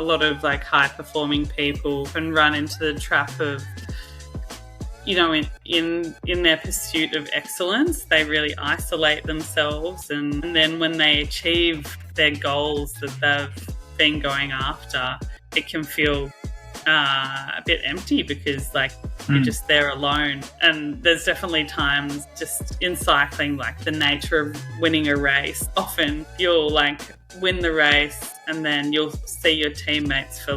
lot of like high performing people can run into the trap of, in their pursuit of excellence, they really isolate themselves, and then when they achieve their goals that they've been going after, it can feel a bit empty because you're just there alone. And there's definitely times just in cycling, like the nature of winning a race, often you'll win the race and then you'll see your teammates for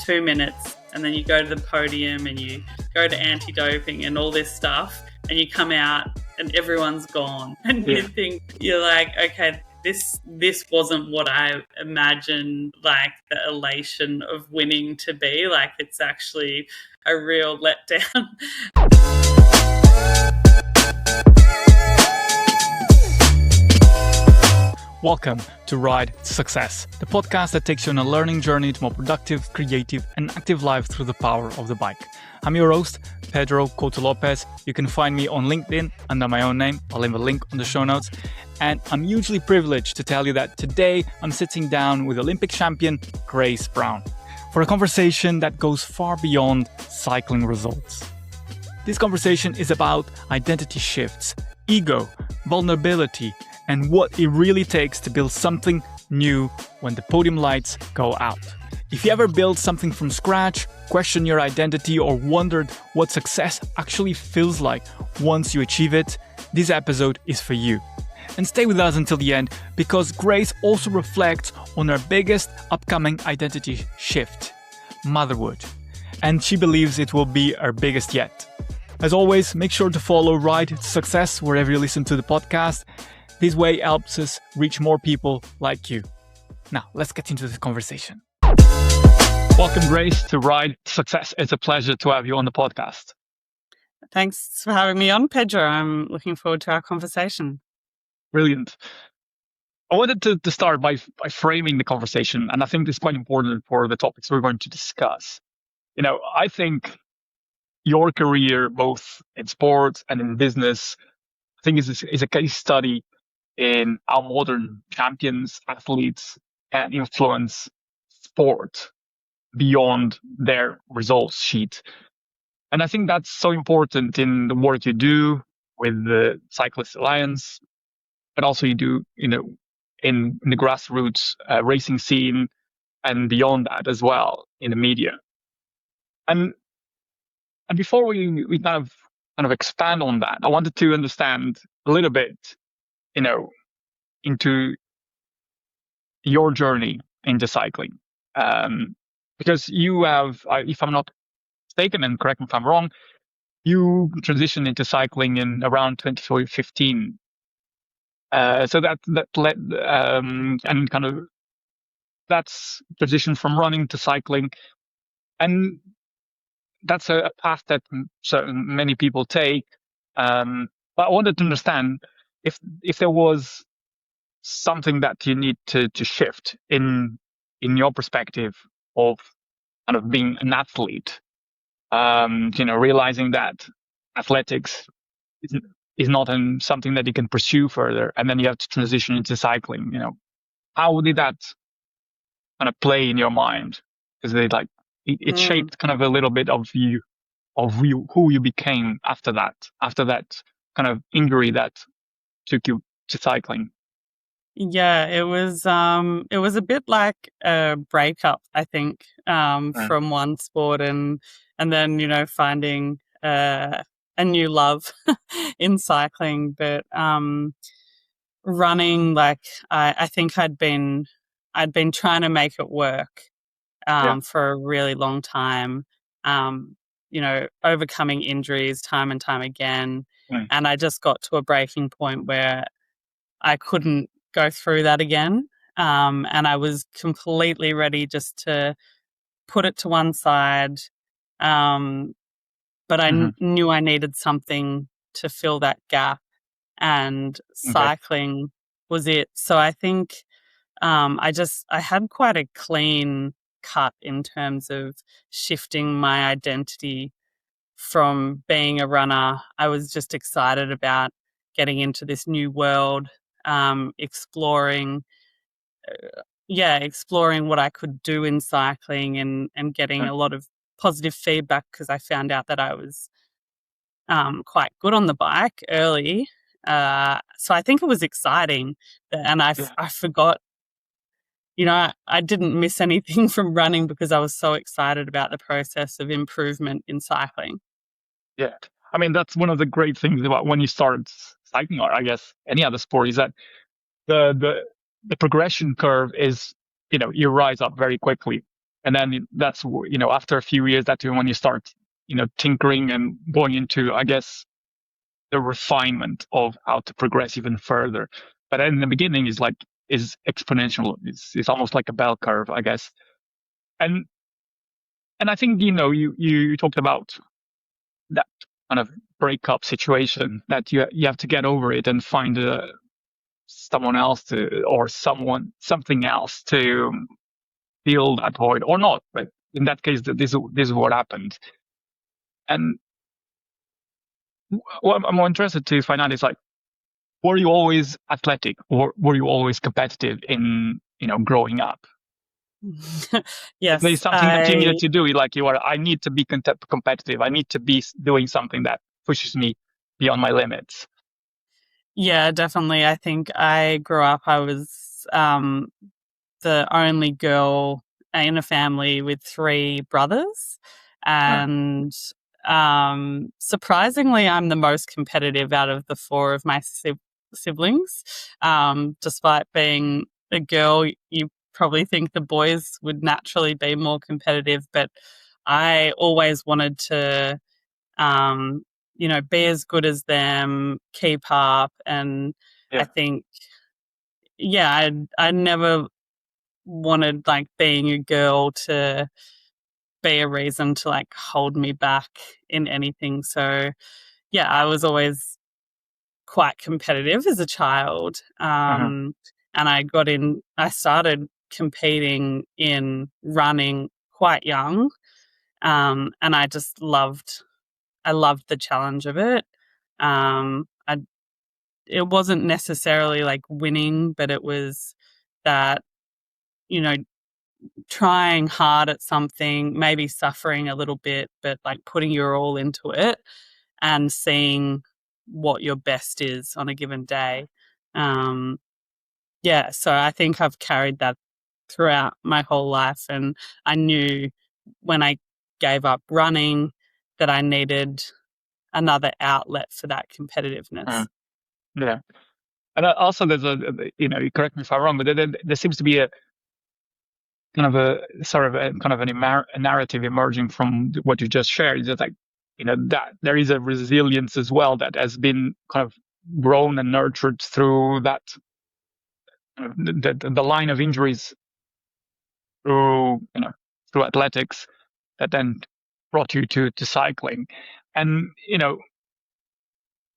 2 minutes, and then you go to the podium and you go to anti-doping and all this stuff, and you come out and everyone's gone, and you think, you're like, okay, this wasn't what I imagined the elation of winning to be. It's actually a real letdown. Welcome to Ride to Success, the podcast that takes you on a learning journey to more productive, creative, and active life through the power of the bike. I'm your host, Pedro Couto Lopes. You can find me on LinkedIn under my own name. I'll leave a link on the show notes. And I'm hugely privileged to tell you that today I'm sitting down with Olympic champion Grace Brown for a conversation that goes far beyond cycling results. This conversation is about identity shifts, ego, vulnerability, and what it really takes to build something new when the podium lights go out. If you ever built something from scratch, questioned your identity, or wondered what success actually feels like once you achieve it, this episode is for you. And stay with us until the end, because Grace also reflects on her biggest upcoming identity shift, motherhood. And she believes it will be her biggest yet. As always, make sure to follow Ride to Success wherever you listen to the podcast. This way helps us reach more people like you. Now, let's get into this conversation. Welcome, Grace, to Ride to Success. It's a pleasure to have you on the podcast. Thanks for having me on, Pedro. I'm looking forward to our conversation. Brilliant. I wanted to start by framing the conversation, and I think this is quite important for the topics we're going to discuss. I think your career, both in sports and in business, I think is a case study in how modern champions, athletes can influence sport beyond their results sheet. And I think that's so important in the work you do with the Cyclists Alliance, but also you do, in the grassroots racing scene and beyond that as well in the media. And before we kind of expand on that, I wanted to understand a little bit, into your journey into cycling. Because you have, if I'm not mistaken, and correct me if I'm wrong, you transitioned into cycling in around 2015. So that led, and kind of that's transition from running to cycling. And that's a path that many people take. But I wanted to understand if there was something that you need to shift in your perspective of kind of being an athlete, realizing that athletics is not something that you can pursue further, and then you have to transition into cycling. How did that kind of play in your mind? Because it shaped kind of a little bit of you, who you became after that kind of injury that took you to cycling. Yeah, it was a bit like a breakup, I think, from one sport and then, finding a new love in cycling. But running, I think I'd been trying to make it work for a really long time, overcoming injuries time and time again. And I just got to a breaking point where I couldn't go through that again. And I was completely ready just to put it to one side. But I knew I needed something to fill that gap, and cycling was it. So I think I had quite a clean cut in terms of shifting my identity from being a runner. I was just excited about getting into this new world, exploring exploring what I could do in cycling and getting a lot of positive feedback, because I found out that I was quite good on the bike early. So I think it was exciting, and I forgot, I didn't miss anything from running because I was so excited about the process of improvement in cycling. Yeah. I mean, that's one of the great things about when you start cycling, or I guess any other sport, is that the progression curve is, you rise up very quickly. And then that's, after a few years, that's when you start, tinkering and going into, I guess, the refinement of how to progress even further. But in the beginning is exponential. It's almost like a bell curve, I guess. And I think, you talked about that kind of breakup situation, that you have to get over it and find someone else or something else to fill that void, or not. But in that case, this is what happened. And what I'm more interested to find out is, like, were you always athletic, or were you always competitive in, growing up? Yes, There's something that you needed to do. Like, I need to be competitive. I need to be doing something that pushes me beyond my limits. Yeah, definitely. I think I grew up, I was the only girl in a family with 3 brothers. And surprisingly, I'm the most competitive out of the 4 of my siblings. Despite being a girl, you probably think the boys would naturally be more competitive, but I always wanted to, be as good as them, keep up. And I think, I never wanted, like, being a girl to be a reason to, like, hold me back in anything. So I was always quite competitive as a child. And I started competing in running quite young. And I loved the challenge of it. It wasn't necessarily like winning, but it was that, you know, trying hard at something, maybe suffering a little bit, but like putting your all into it and seeing what your best is on a given day. Um, so I think I've carried that throughout my whole life. And I knew when I gave up running that I needed another outlet for that competitiveness. Yeah. And also, there's you correct me if I'm wrong, but there seems to be a kind of a sort of a narrative emerging from what you just shared. It's like, that there is a resilience as well that has been kind of grown and nurtured through that, the line of injuries through, through athletics, that then brought you to cycling. And,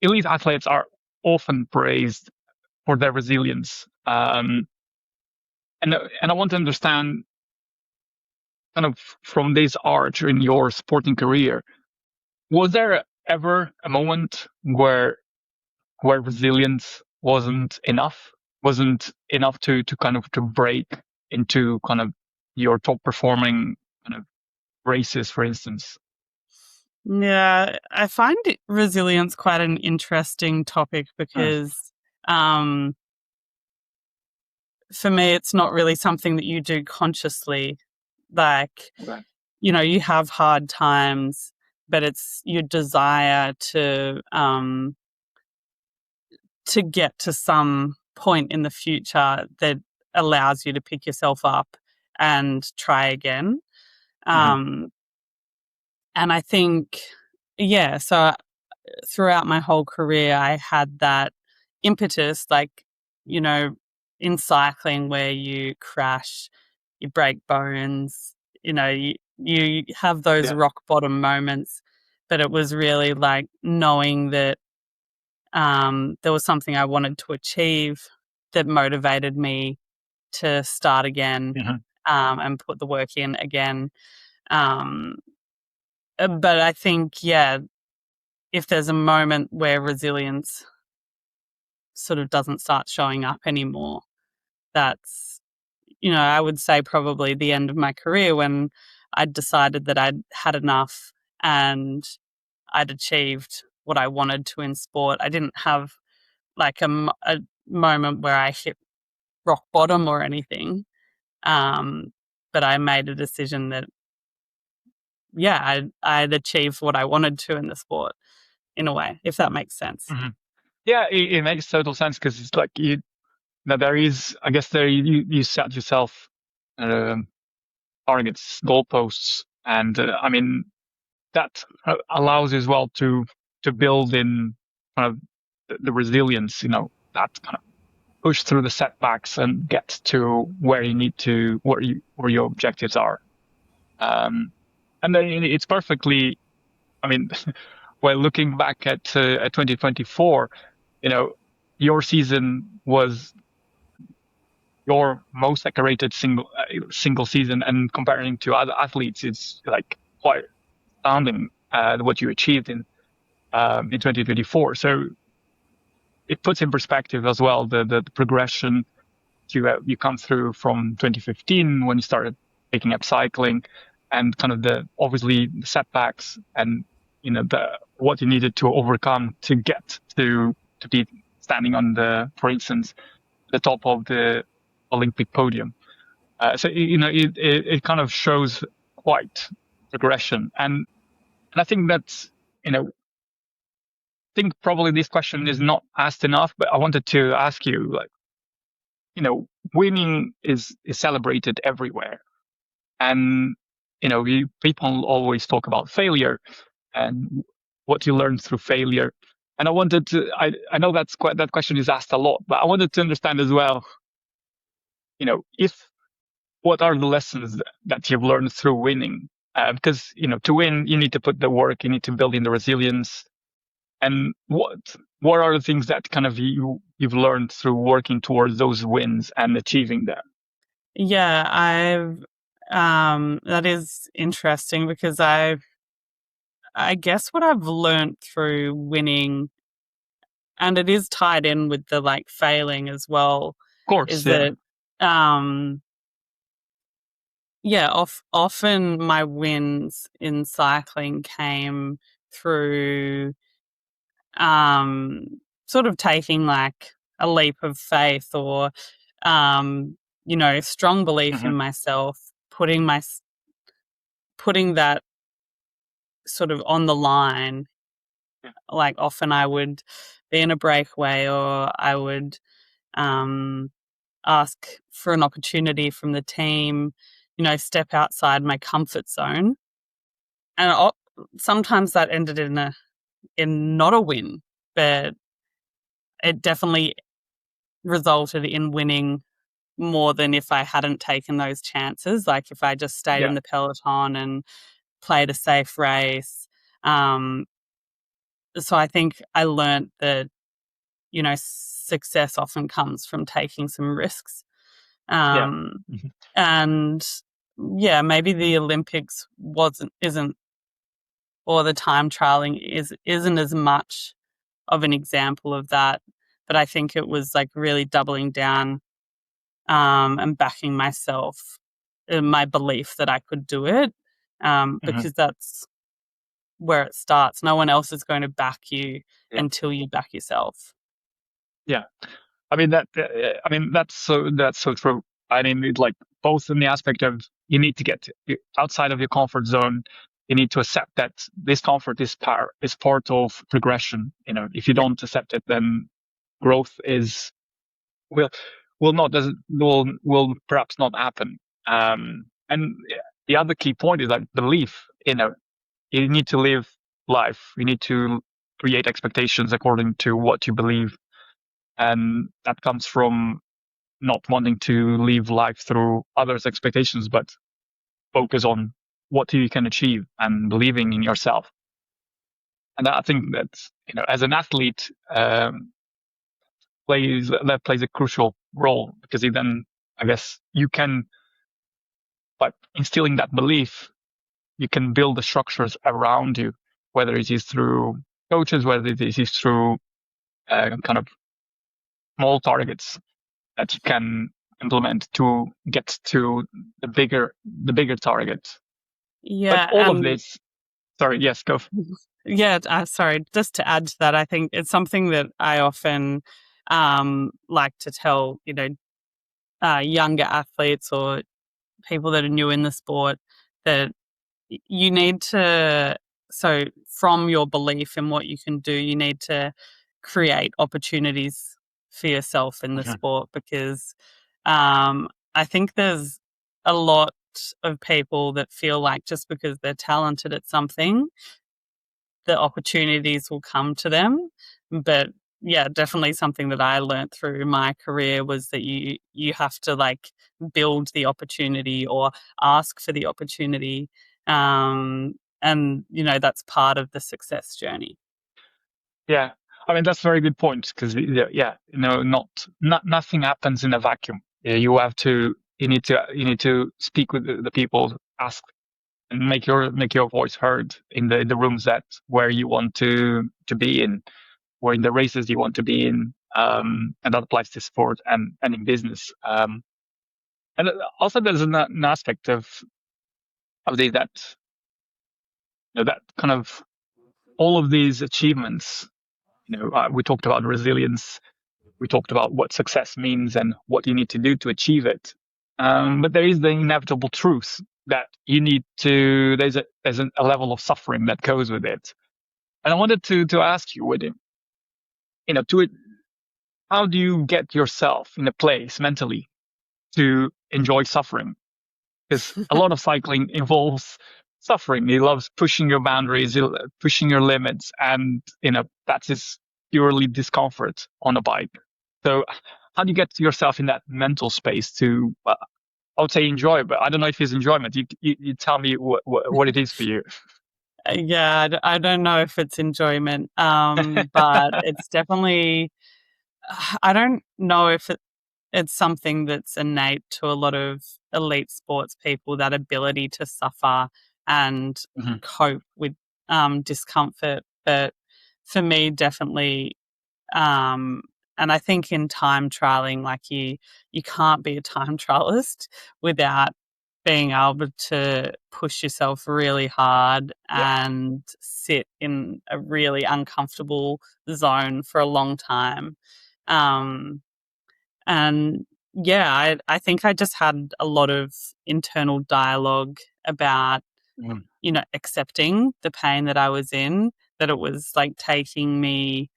elite athletes are often praised for their resilience. And I want to understand, kind of, from this arc in your sporting career, was there ever a moment where resilience wasn't enough to kind of to break into kind of your top performing kind of races, for instance? Yeah, I find resilience quite an interesting topic because um, for me, it's not really something that you do consciously. Like, Okay. You have hard times, but it's your desire to get to some point in the future that allows you to pick yourself up and try again. Um, and I think, so throughout my whole career, I had that impetus, like, you know, in cycling where you crash, you break bones, you have those rock bottom moments. But it was really like knowing that there was something I wanted to achieve that motivated me to start again, and put the work in again. Um, but I think, if there's a moment where resilience sort of doesn't start showing up anymore, that's I would say probably the end of my career when I'd decided that I'd had enough and I'd achieved what I wanted to in sport. I didn't have like a moment where I hit rock bottom or anything. But I made a decision that, I'd achieved what I wanted to in the sport in a way, if that makes sense. Mm-hmm. Yeah, it makes total sense because it's like there is, I guess you set yourself targets, goalposts, and I mean that allows you as well to build in kind of the resilience, that kind of push through the setbacks and get to where you need to, where your objectives are. And then it's perfectly, I mean, well, looking back at 2024, your season was your most decorated single season, and comparing to other athletes, it's like quite astounding what you achieved in 2024. So it puts in perspective as well the progression you come through from 2015 when you started picking up cycling, and kind of obviously the setbacks and the what you needed to overcome to get to be standing on for instance, the top of the Olympic podium. So it kind of shows quite progression, and I think that's I think probably this question is not asked enough, but I wanted to ask you, like, winning is celebrated everywhere, and people always talk about failure and what you learn through failure. And I know that question is asked a lot, but I wanted to understand as well, if what are the lessons that you've learned through winning? Because to win, you need to put the work, you need to build in the resilience. And what are the things that kind of you've learned through working towards those wins and achieving them? Yeah, that is interesting because I guess what I've learned through winning, and it is tied in with the like failing as well, Of course, is yeah. that often my wins in cycling came through sort of taking like a leap of faith or strong belief in Mm-hmm. myself, putting that sort of on the line. Like often I would be in a breakaway or I would ask for an opportunity from the team, step outside my comfort zone. And sometimes that ended in not a win, but it definitely resulted in winning more than if I hadn't taken those chances. Like if I just stayed in Yeah. the peloton and played a safe race. So I think I learned that, success often comes from taking some risks. Yeah. Um, Mm-hmm. and yeah, maybe the Olympics isn't, or the time trialing isn't as much of an example of that. But I think it was like really doubling down and backing myself in my belief that I could do it, Mm-hmm. because that's where it starts. No one else is going to back you Yeah. until you back yourself. Yeah. I mean that's so true. I mean, like both in the aspect of you need to get outside of your comfort zone. You need to accept that discomfort is part of progression. If you Yeah. don't accept it, then growth will will not doesn't will perhaps not happen. And the other key point is like belief. You need to live life. You need to create expectations according to what you believe, and that comes from not wanting to live life through others' expectations, but focus on what you can achieve and believing in yourself. And I think that as an athlete, plays a crucial role because then I guess you can, by instilling that belief, you can build the structures around you, whether it is through coaches, whether it is through kind of small targets that you can implement to get to the bigger target. But Yeah, all of and this, sorry, yes, go. yeah, sorry, just to add to that, I think it's something that I often like to tell, younger athletes or people that are new in the sport that you need to, so from your belief in what you can do, you need to create opportunities for yourself in the Mhm. sport, because I think there's a lot of people that feel like just because they're talented at something, the opportunities will come to them. But yeah, definitely something that I learned through my career was that you have to like build the opportunity or ask for the opportunity. And that's part of the success journey. Yeah, I mean that's a very good point because yeah, nothing happens in a vacuum. Yeah, you need to speak with the people, ask and make your voice heard in the rooms that where you want to be in, or in the races you want to be in, and that applies to sport and in business. And also there's an aspect of that that kind of all of these achievements. We talked about resilience. We talked about what success means and what you need to do to achieve it. But there is the inevitable truth that you need to. There's a level of suffering that goes with it. And I wanted to ask you, with to how do you get yourself in a place mentally to enjoy suffering? Because a lot of cycling involves suffering. It loves pushing your boundaries, pushing your limits, and that is purely discomfort on a bike. So, how do you get yourself in that mental space to, I would say, enjoy, but I don't know if it's enjoyment. You tell me what it is for you. Yeah, I don't know if it's enjoyment, but it's definitely. I don't know if it's something that's innate to a lot of elite sports people, that ability to suffer and Mhm. cope with discomfort. But for me, definitely, and I think in time trialing, like you can't be a time trialist without being able to push yourself really hard Yeah. and sit in a really uncomfortable zone for a long time. Um, and yeah, I think I just had a lot of internal dialogue about, Mhm. accepting the pain that I was in, that it was like taking me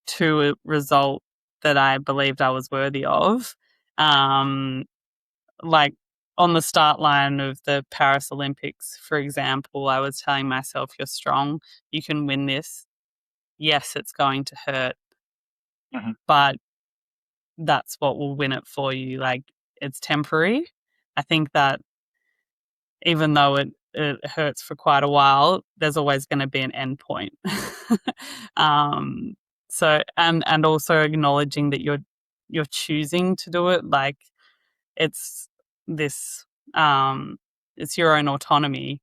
to a result that I believed I was worthy of. Um, like on the start line of the Paris Olympics, for example, I was telling myself, you're strong, you can win this. Yes, it's going to hurt, Mhm. but that's what will win it for you. Like, it's temporary. I think that even though it hurts for quite a while, there's always going to be an end point. um, so and also acknowledging that you're choosing to do it. Like, it's this it's your own autonomy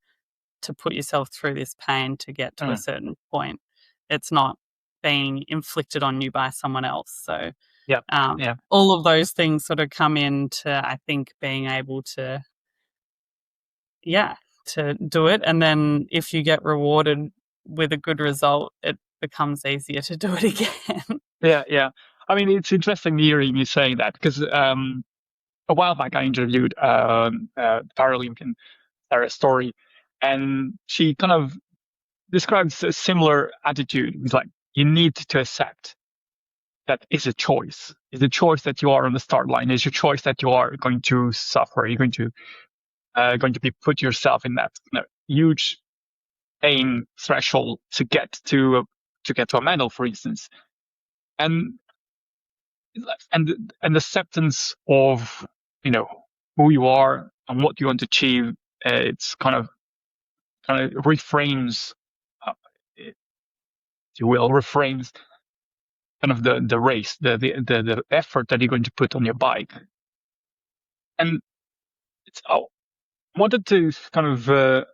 to put yourself through this pain to get to a Mhm. certain point. It's not being inflicted on you by someone else. So Yeah. Yeah. all of those things sort of come into, I think, being able to, yeah, to do it. And then if you get rewarded with a good result, it becomes easier to do it again. Yeah. Yeah. I mean, it's interesting hearing you saying that because a while back I interviewed Paralympian Sarah Story, and she kind of describes a similar attitude. It's like you need to accept that is a choice. It's a choice that you are on the start line. It's a choice that you are going to suffer. You're going to be put yourself in that huge pain threshold to get to a medal, for instance, and and acceptance of you know who you are and what you want to achieve. It's kind of reframes, if you will, reframes kind of the race, the effort that you're going to put on your bike. And I wanted to kind of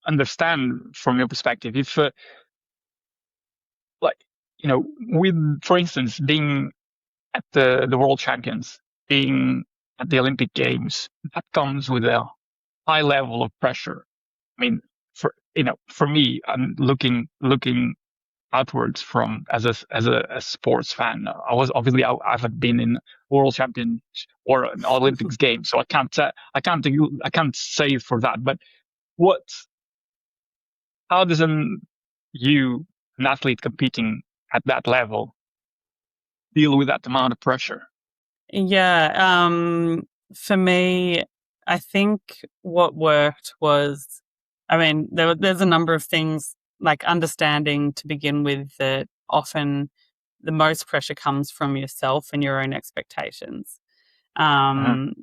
understand from your perspective if, like, with, for instance, being at the world champions being at the Olympic Games, that comes with a high level of pressure. I mean, for me, I'm looking outwards from as a sports fan. I haven't been in World Champions or an Olympics game, so I can't say for that. But what how does an athlete competing at that level deal with that amount of pressure? Yeah. For me, I think what worked was, I mean, there's a number of things, like understanding to begin with that often the most pressure comes from yourself and your own expectations. Uh-huh. Um,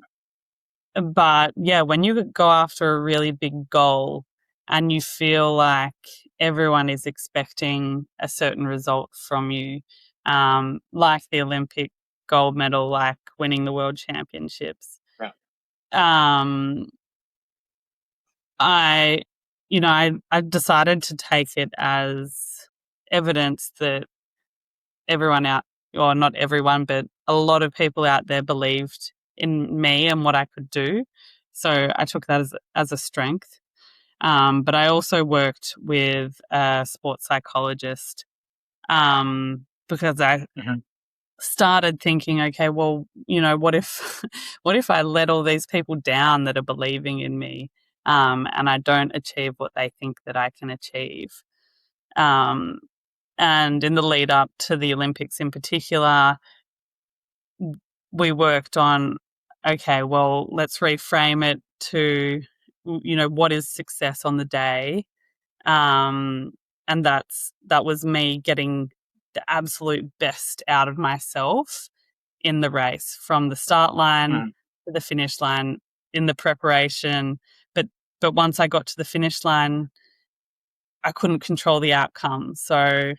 but yeah, when you go after a really big goal and you feel like everyone is expecting a certain result from you, like the Olympic gold medal, like winning the world championships, Yeah. um, I, I decided to take it as evidence that everyone out, or not everyone, but a lot of people out there believed in me and what I could do. So I took that as a strength. But I also worked with a sports psychologist, because I Mhm. started thinking, okay, well, what if, what if I let all these people down that are believing in me, and I don't achieve what they think that I can achieve. Um, and in the lead up to the Olympics in particular, we worked on, okay, well, let's reframe it to, what is success on the day? Um, and that was me getting the absolute best out of myself in the race, from the start line Mhm. to the finish line, in the preparation. But once I got to the finish line, I couldn't control the outcome. So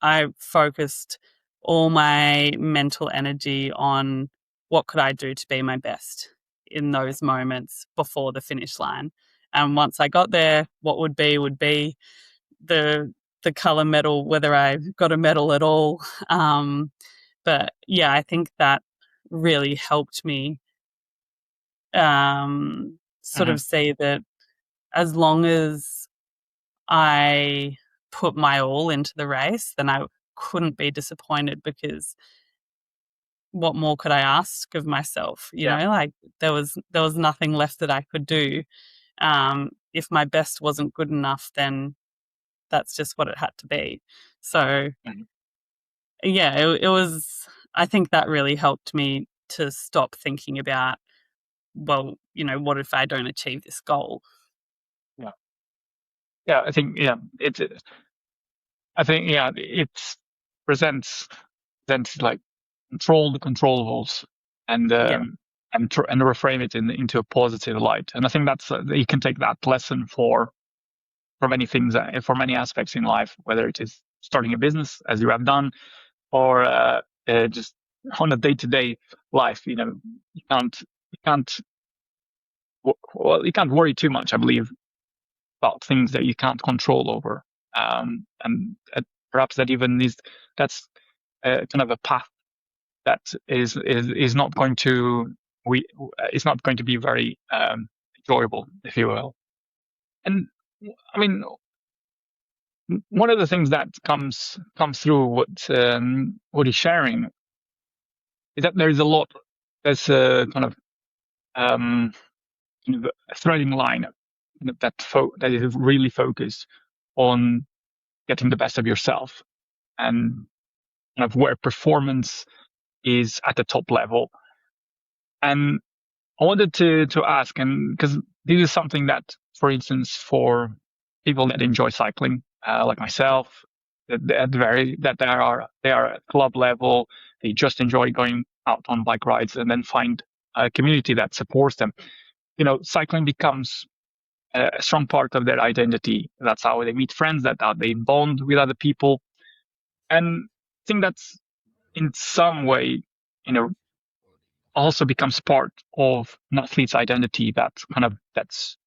I focused all my mental energy on what could I do to be my best in those moments before the finish line. And once I got there, what would be the color medal, whether I got a medal at all. But yeah, I think that really helped me, sort Mhm. of see that as long as I put my all into the race, then I couldn't be disappointed, because what more could I ask of myself? Yeah. Like there was nothing left that I could do. If my best wasn't good enough, then that's just what it had to be. So Mhm. yeah, it was. I think that really helped me to stop thinking about, well, what if I don't achieve this goal? Yeah. Yeah. I think it presents like control the controllables and Yeah, and reframe it into a positive light. And I think that's you can take that lesson for many things, for many aspects in life, whether it is starting a business as you have done, or just on a day-to-day life. You can't you can't worry too much, I believe, about things that you can't control over. And perhaps that's kind of a path that is not going to we is not going to be very enjoyable, if you will. And I mean, one of the things that comes through what he's sharing is that there is a lot. There's a um, kind of a threading line that is really focused on getting the best of yourself, and kind of where performance is at the top level. And I wanted to ask, and because this is something that, for instance, for people that enjoy cycling, like myself, that they are at club level, they just enjoy going out on bike rides, and then find a community that supports them. Cycling becomes a strong part of their identity. That's how they meet friends. That how they bond with other people, and I think that's in some way, you know, also becomes part of an athlete's identity. That's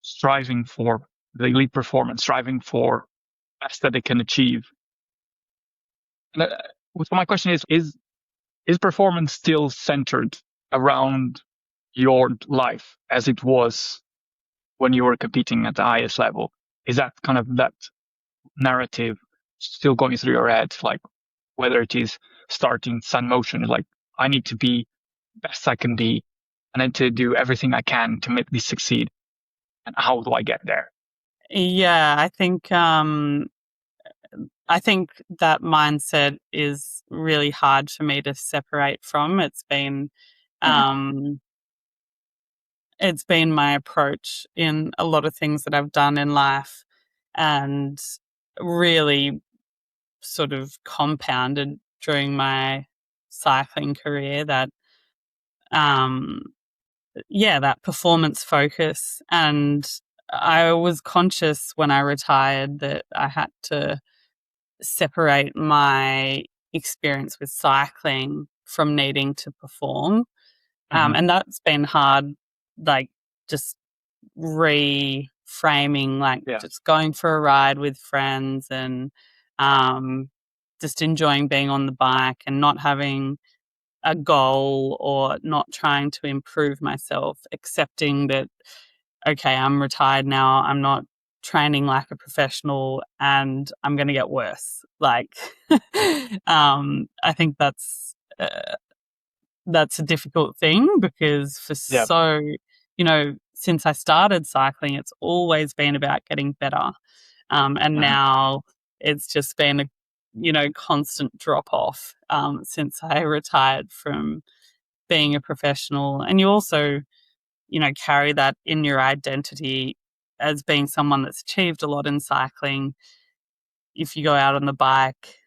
striving for the elite performance, striving for best that they can achieve. And, so my question is is performance still centered around your life as it was when you were competing at the highest level? Is that kind of that narrative still going through your head? Like whether it is starting Sunmotion, like I need to be best I can be, I need to do everything I can to make this succeed. And how do I get there? Yeah, I think that mindset is really hard for me to separate from. Mm, Um, it's been my approach in a lot of things that I've done in life, and really sort of compounded during my cycling career, that um that performance focus. And I was conscious when I retired that I had to separate my experience with cycling from needing to perform. hmm And that's been hard, like just reframing, like Yeah. just going for a ride with friends, and um, just enjoying being on the bike and not having a goal or not trying to improve myself, accepting that, okay, I'm retired now, I'm not training like a professional and I'm going to get worse. Like, I think that's a difficult thing, because Yeah. since I started cycling, it's always been about getting better. And hmm now it's just been a, constant drop off, since I retired from being a professional. And you also, carry that in your identity as being someone that's achieved a lot in cycling. If you go out on the bike,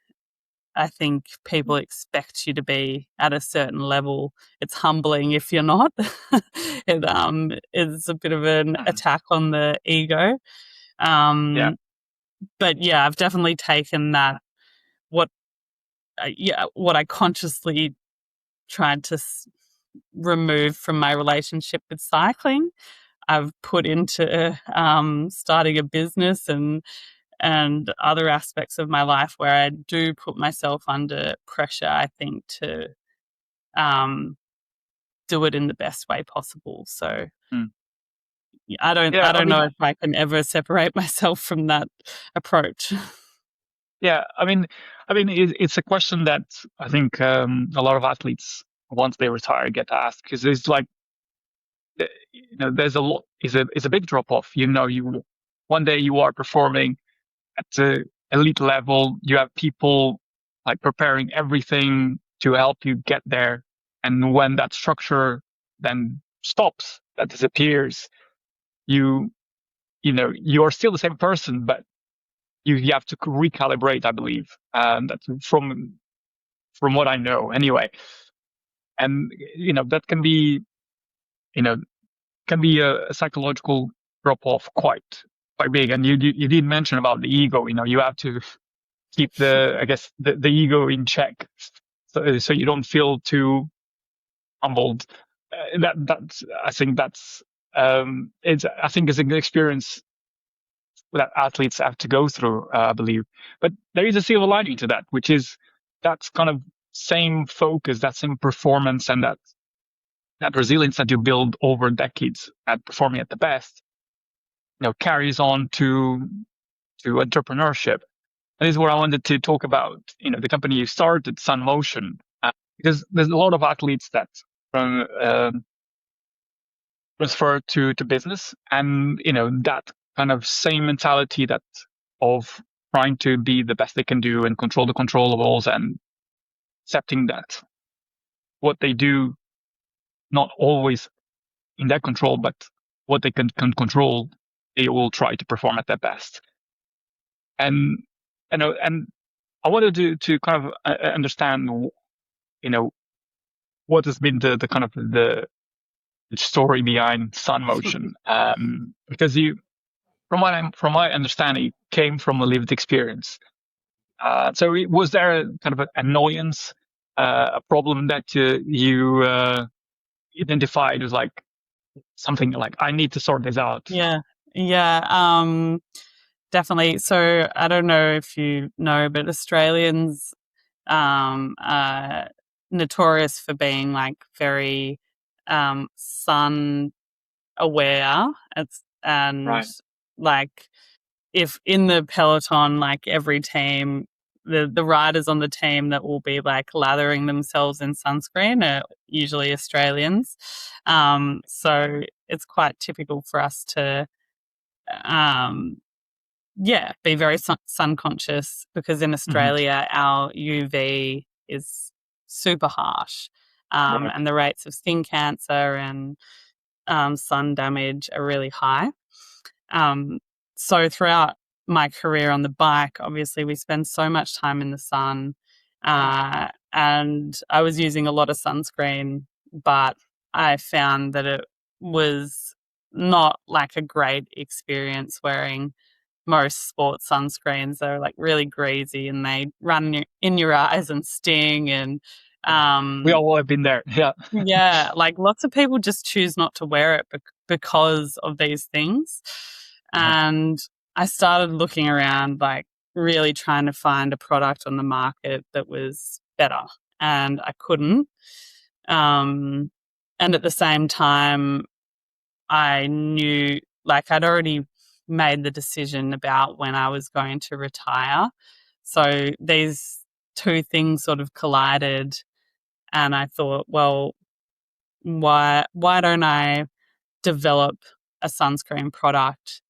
I think people expect you to be at a certain level. It's humbling if you're not. It is a bit of an hmm attack on the ego. Yeah. Um, but yeah, I've definitely taken that, what what I consciously tried to remove from my relationship with cycling, I've put into starting a business, and other aspects of my life where I do put myself under pressure, I think, to um, do it in the best way possible. So Mm. I Yeah. I don't know mean, if I can ever separate myself from that approach. yeah. It's a question that I think a lot of athletes, once they retire, get asked because it's like, there's a lot. Is a big drop off. You one day you are performing at the elite level. You have people like preparing everything to help you get there. And when that structure then stops, that disappears, you you're still the same person, but you have to recalibrate, I believe. That's from what I know anyway. And that can be you know a psychological drop off quite big. And you did mention about the ego. You have to keep I guess the ego in check, so you don't feel too humbled. That's I think that's it's I think is an experience that athletes have to go through, I believe. But there is a silver lining to that, which is that's kind of same focus, that same performance, and that resilience that you build over decades at performing at the best, carries on to entrepreneurship. And this is where I wanted to talk about, the company you started, Sunmotion, because there's a lot of athletes that from transfer to business, and that kind of same mentality that of trying to be the best they can do and control the controllables, and accepting that what they do not always in their control, but what they can control, they will try to perform at their best. And and I wanted to kind of understand, what has been the kind of the story behind Sunmotion, because from my understanding, came from a lived experience. So was there a kind of an annoyance, a problem that you identified as like something like I need to sort this out? Yeah, yeah, definitely. So I don't know if you know, but Australians, notorious for being like very sun aware. And Right. like if in the peloton, like every team, the riders on the team that will be like lathering themselves in sunscreen are usually Australians. So it's quite typical for us to um, be very sun conscious, because in Hmm. Australia our UV is super harsh, Right. and the rates of skin cancer and sun damage are really high. Um, so throughout my career on the bike, obviously we spend so much time in the sun, and I was using a lot of sunscreen, but I found that it was not like a great experience wearing most sports sunscreens. They're like really greasy and they run in your eyes and sting. And Yeah. We all have been there. Yeah. yeah, like lots of people just choose not to wear it because of these things. Uh-huh. And I started looking around, like really trying to find a product on the market that was better, and I couldn't. Um, and at the same time, I knew, like, I'd already made the decision about when I was going to retire. So these two things sort of collided, and I thought, well, why don't I develop a sunscreen product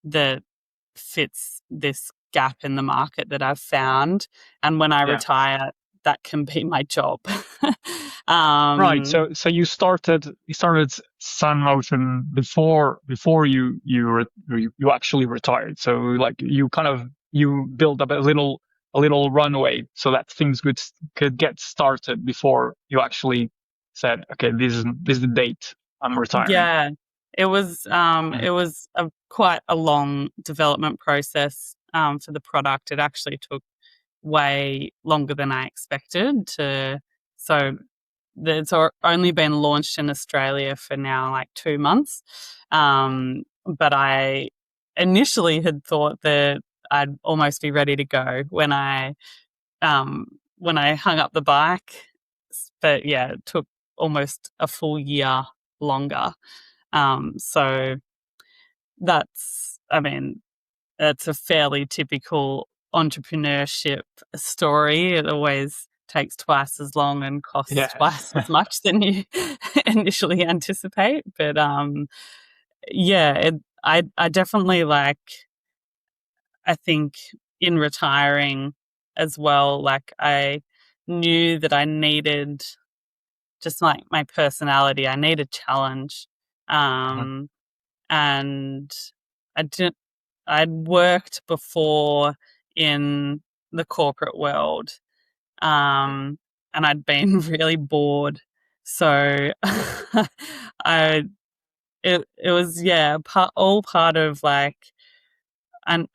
that fits this gap in the market that I've found, and when I Yeah. retire, that can be my job. Right. um, So you started Sunmotion before you actually retired. So like you built up a little runway so that things could get started before you actually said, okay, this is the date I'm retiring. yeah, Mhm. it was a quite a long development process for the product. It actually took way longer than I expected to. So it's only been launched in Australia for now like 2 months. But I initially had thought that I'd almost be ready to go when I hung up the bike. But yeah, it took almost a full year longer. So I mean, that's a fairly typical entrepreneurship story. It always takes twice as long and costs Yeah. twice as much than you initially anticipate. But yeah, I definitely like. I think in retiring as well, like I knew that I needed just like my personality. I need a challenge, Uh-huh. um, and I did. I'd worked before in the corporate world, um, and I'd been really bored. So I it was, yeah, all part of like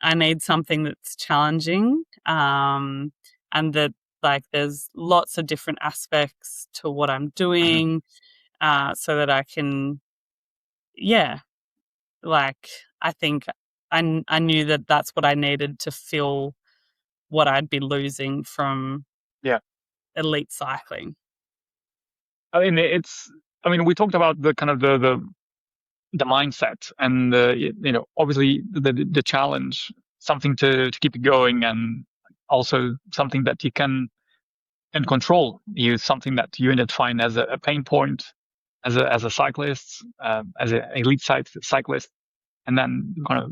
I need something that's challenging, and that like there's lots of different aspects to what I'm Uh-huh. doing, so that I can, yeah, like I think I knew that that's what I needed to fill what I'd be losing from Yeah. elite cycling. I mean, we talked about the kind of the mindset and obviously the challenge, something to keep you going, and also something that you can control. You something that you identify as a pain point as a cyclist, as an elite cyclist, and then kind of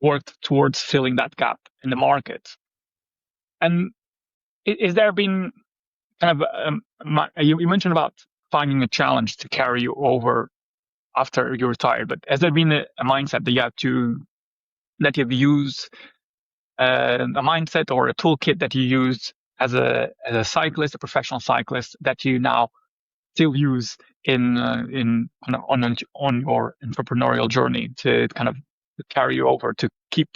worked towards filling that gap in the market. And is there been kind of you mentioned about finding a challenge to carry you over after you retire, but has there been a mindset that you've used, a mindset or a toolkit that you used as a cyclist, a professional cyclist, that you now still use in on your entrepreneurial journey to kind of carry you over to keep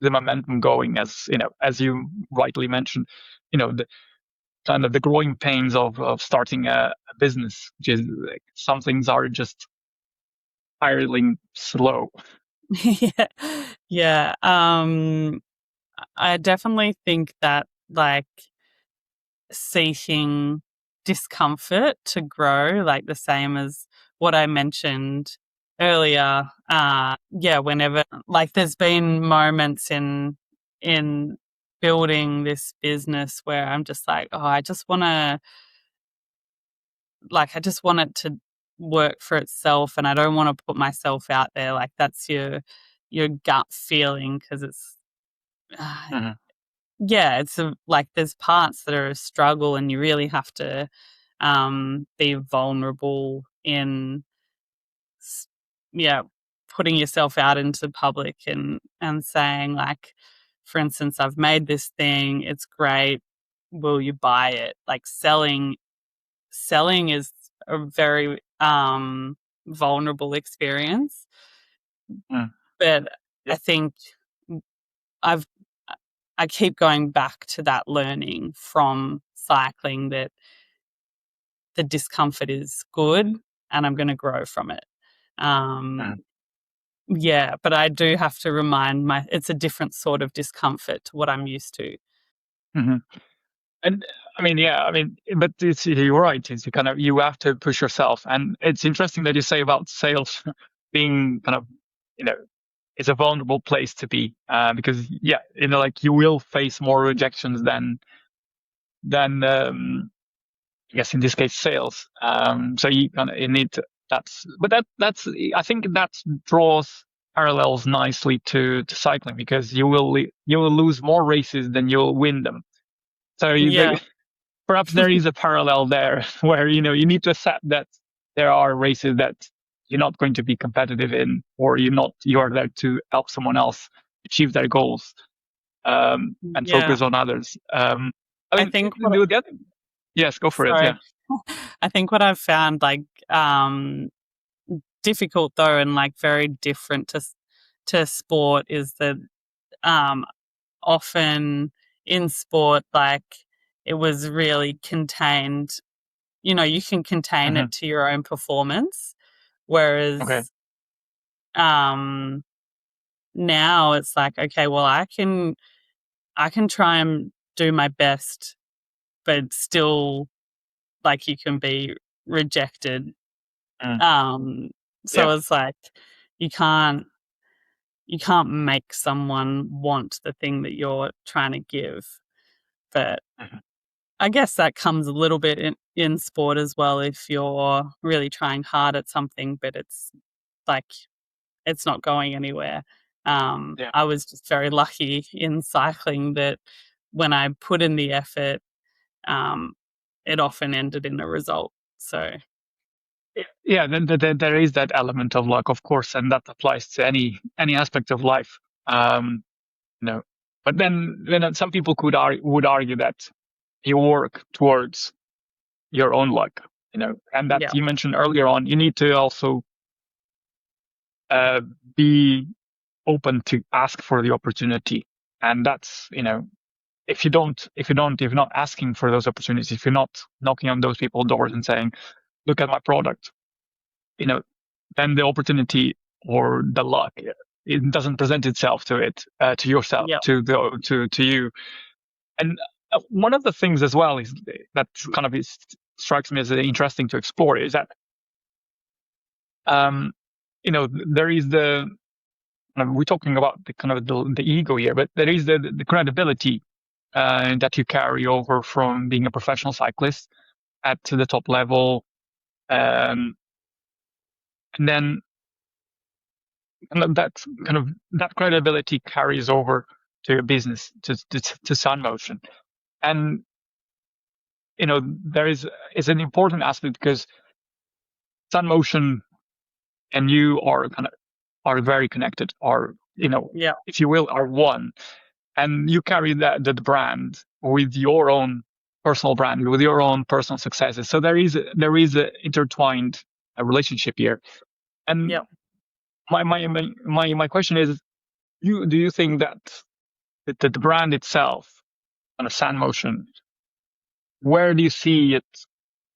the momentum going, as you rightly mentioned, the kind of the growing pains of starting a business, which is like some things are just tiring slow. Yeah. Yeah. I definitely think that like seeking discomfort to grow, like the same as what I mentioned earlier. Yeah, whenever, like, there's been moments in building this business where I'm just like, oh, I just want it to work for itself, and I don't want to put myself out there. Like, that's your gut feeling, because it's uh, Mm-hmm. yeah, like, there's parts that are a struggle, and you really have to be vulnerable in yeah, putting yourself out into public and saying, like, for instance, I've made this thing, it's great, will you buy it? Like, selling is a very vulnerable experience, Mm. but I Yep. think I've I keep going back to that learning from cycling, that the discomfort is good and I'm going to grow from it. Mm. Yeah, but I do have to remind it's a different sort of discomfort to what I'm used to. Mm-hmm. And I mean, yeah, I mean, but you're right. It's kind of, you have to push yourself, and it's interesting that you say about sales being kind of, you know, it's a vulnerable place to be, because yeah, like you will face more rejections than I guess in this case sales. So you kind of, you need to, that's I think that draws parallels nicely to cycling, because you will lose more races than you'll win them. So Yeah, perhaps there is a parallel there where you need to accept that there are races that you're not going to be competitive in, or you are there to help someone else achieve their goals, and yeah. focus on others. I I mean, think what the other, yes, go for it. Yeah. sorry. I think what I've found, like, difficult though, and like very different to sport, is that um often in sport, like, it was really contained. You can contain Hmm. it to your own performance, Okay. whereas um now it's like, okay, well, I can try and do my best, but still, like, you can be rejected. Mm. Um, Yeah. so it's like, you can't you can't make someone want the thing that you're trying to give. But Mhm. I guess that comes a little bit in sport as well, if you're really trying hard at something, but it's like, it's not going anywhere. Yeah. I was just very lucky in cycling that when I put in the effort, um, it often ended in a result. So Yeah, then there is that element of luck, of course, and that applies to any aspect of life. Um, you know, but then some people would argue that you work towards your own luck, and that yeah, you mentioned earlier on. You need to also uh, be open to ask for the opportunity, and that's if you're not asking for those opportunities, if you're not knocking on those people's doors and saying, "Look at my product," you know, then the opportunity or the luck, it doesn't present itself to yourself, yeah, to you. And one of the things as well is that kind of strikes me as interesting to explore is that um, there is we're talking about the kind of the ego here, but there is the credibility that you carry over from being a professional cyclist at the top level, um, and then that kind of that credibility carries over to your business, to Sunmotion. And there is an important aspect, because Sunmotion and you are very connected, are yeah, if you will, are one, and you carry the brand with your own personal brand, with your own personal successes. So there is a intertwined relationship here. yeah. And my question is, do you think that the brand itself, on a Sand Motion, where do you see it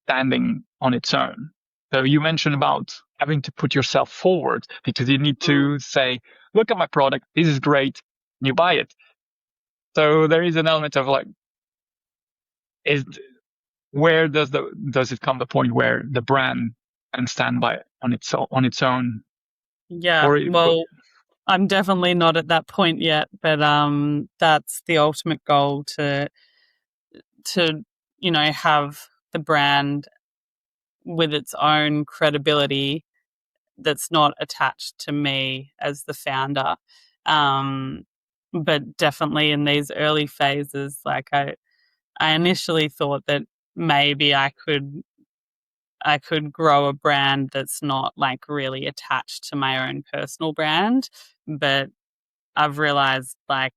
standing on its own? So you mentioned about having to put yourself forward, because you need Mm. to say, look at my product, this is great, and you buy it. So there is an element of like, is where does it come the point where the brand can stand by on its own? Yeah, Or well, I'm definitely not at that point yet, but that's the ultimate goal to have the brand with its own credibility that's not attached to me as the founder. Um, but definitely in these early phases, like I initially thought that maybe I could grow a brand that's not like really attached to my own personal brand, but I've realized like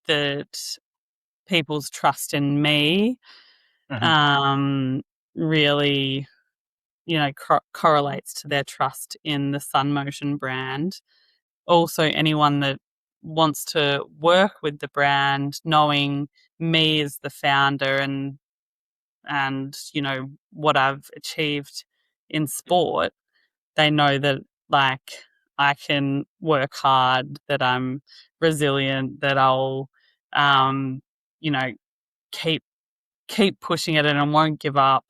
that people's trust in me Mhm. um, really, correlates to their trust in the Sunmotion brand. Also, anyone that wants to work with the brand, knowing me as the founder and what I've achieved in sport, they know that like I can work hard, that I'm resilient, that I'll um, you know keep pushing it and I won't give up.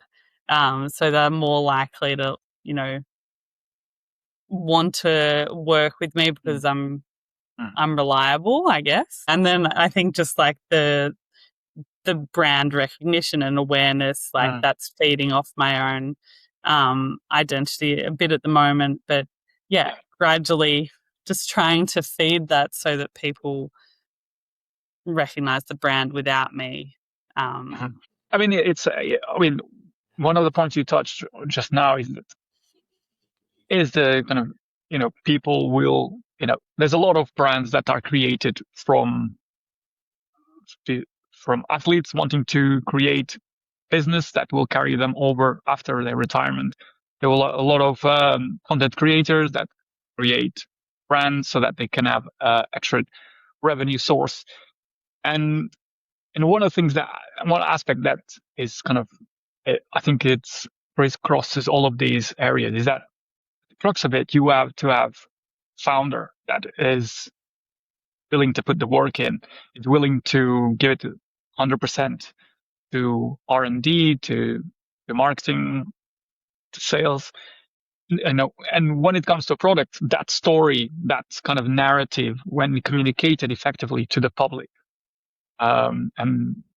So they're more likely to you know want to work with me because Mhm. I'm reliable, I guess. And then I think just like the brand recognition and awareness, like Mhm. that's feeding off my own identity a bit at the moment. But yeah, gradually just trying to feed that so that people recognize the brand without me. Mhm. I mean, one of the points you touched just now is the kind of, people will, there's a lot of brands that are created from athletes wanting to create business that will carry them over after their retirement. There will a lot of content creators that create brands so that they can have extra revenue source. And one of the things one aspect that is kind of, I think it's crosses all of these areas is that the crux of it, you have to have founder that is willing to put the work in, is willing to give it 100% to R&D, to marketing, to sales. And when it comes to a product, that story, that kind of narrative, when communicated effectively to the public, and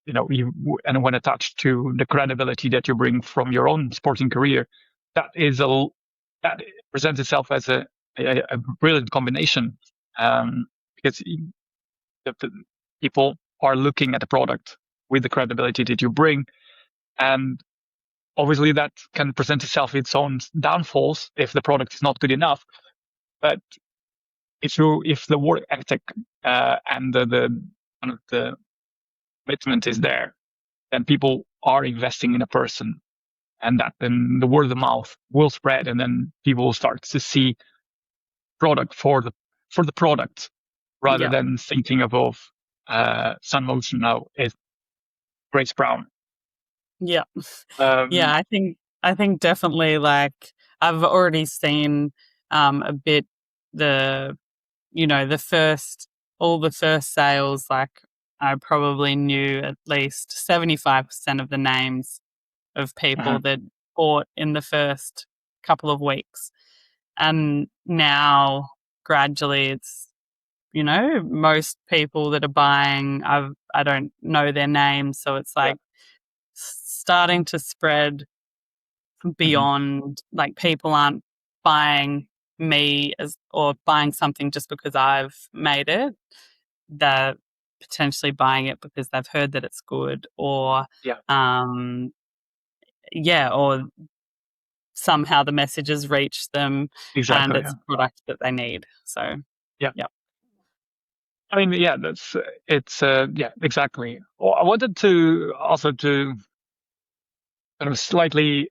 and when attached to the credibility that you bring from your own sporting career, that is that presents itself as a brilliant combination, because the people are looking at the product with the credibility that you bring, and obviously that can present itself its own downfalls if the product is not good enough. But if the work ethic and the kind of the commitment is there, then people are investing in a person, and that then the word of mouth will spread, and then people will start to see product for the product rather Yeah, than thinking of Sunmotion now is Grace Brown. yeah, yeah. Um, I think definitely like I've already seen a bit the the first all the first sales, like I probably knew at least 75% of the names of people mhm, that bought in the first couple of weeks. And now gradually it's, most people that are buying, I don't know their names. So it's yeah, like starting to spread mhm, beyond, like people aren't buying me as or buying something just because I've made it. They're potentially buying it because they've heard that it's good, or yeah, um or somehow the message has reached them and exactly, it's yeah, a product that they need. So yeah. yeah. I mean, yeah, that's it's yeah, exactly. Well, I wanted to also to kind of slightly,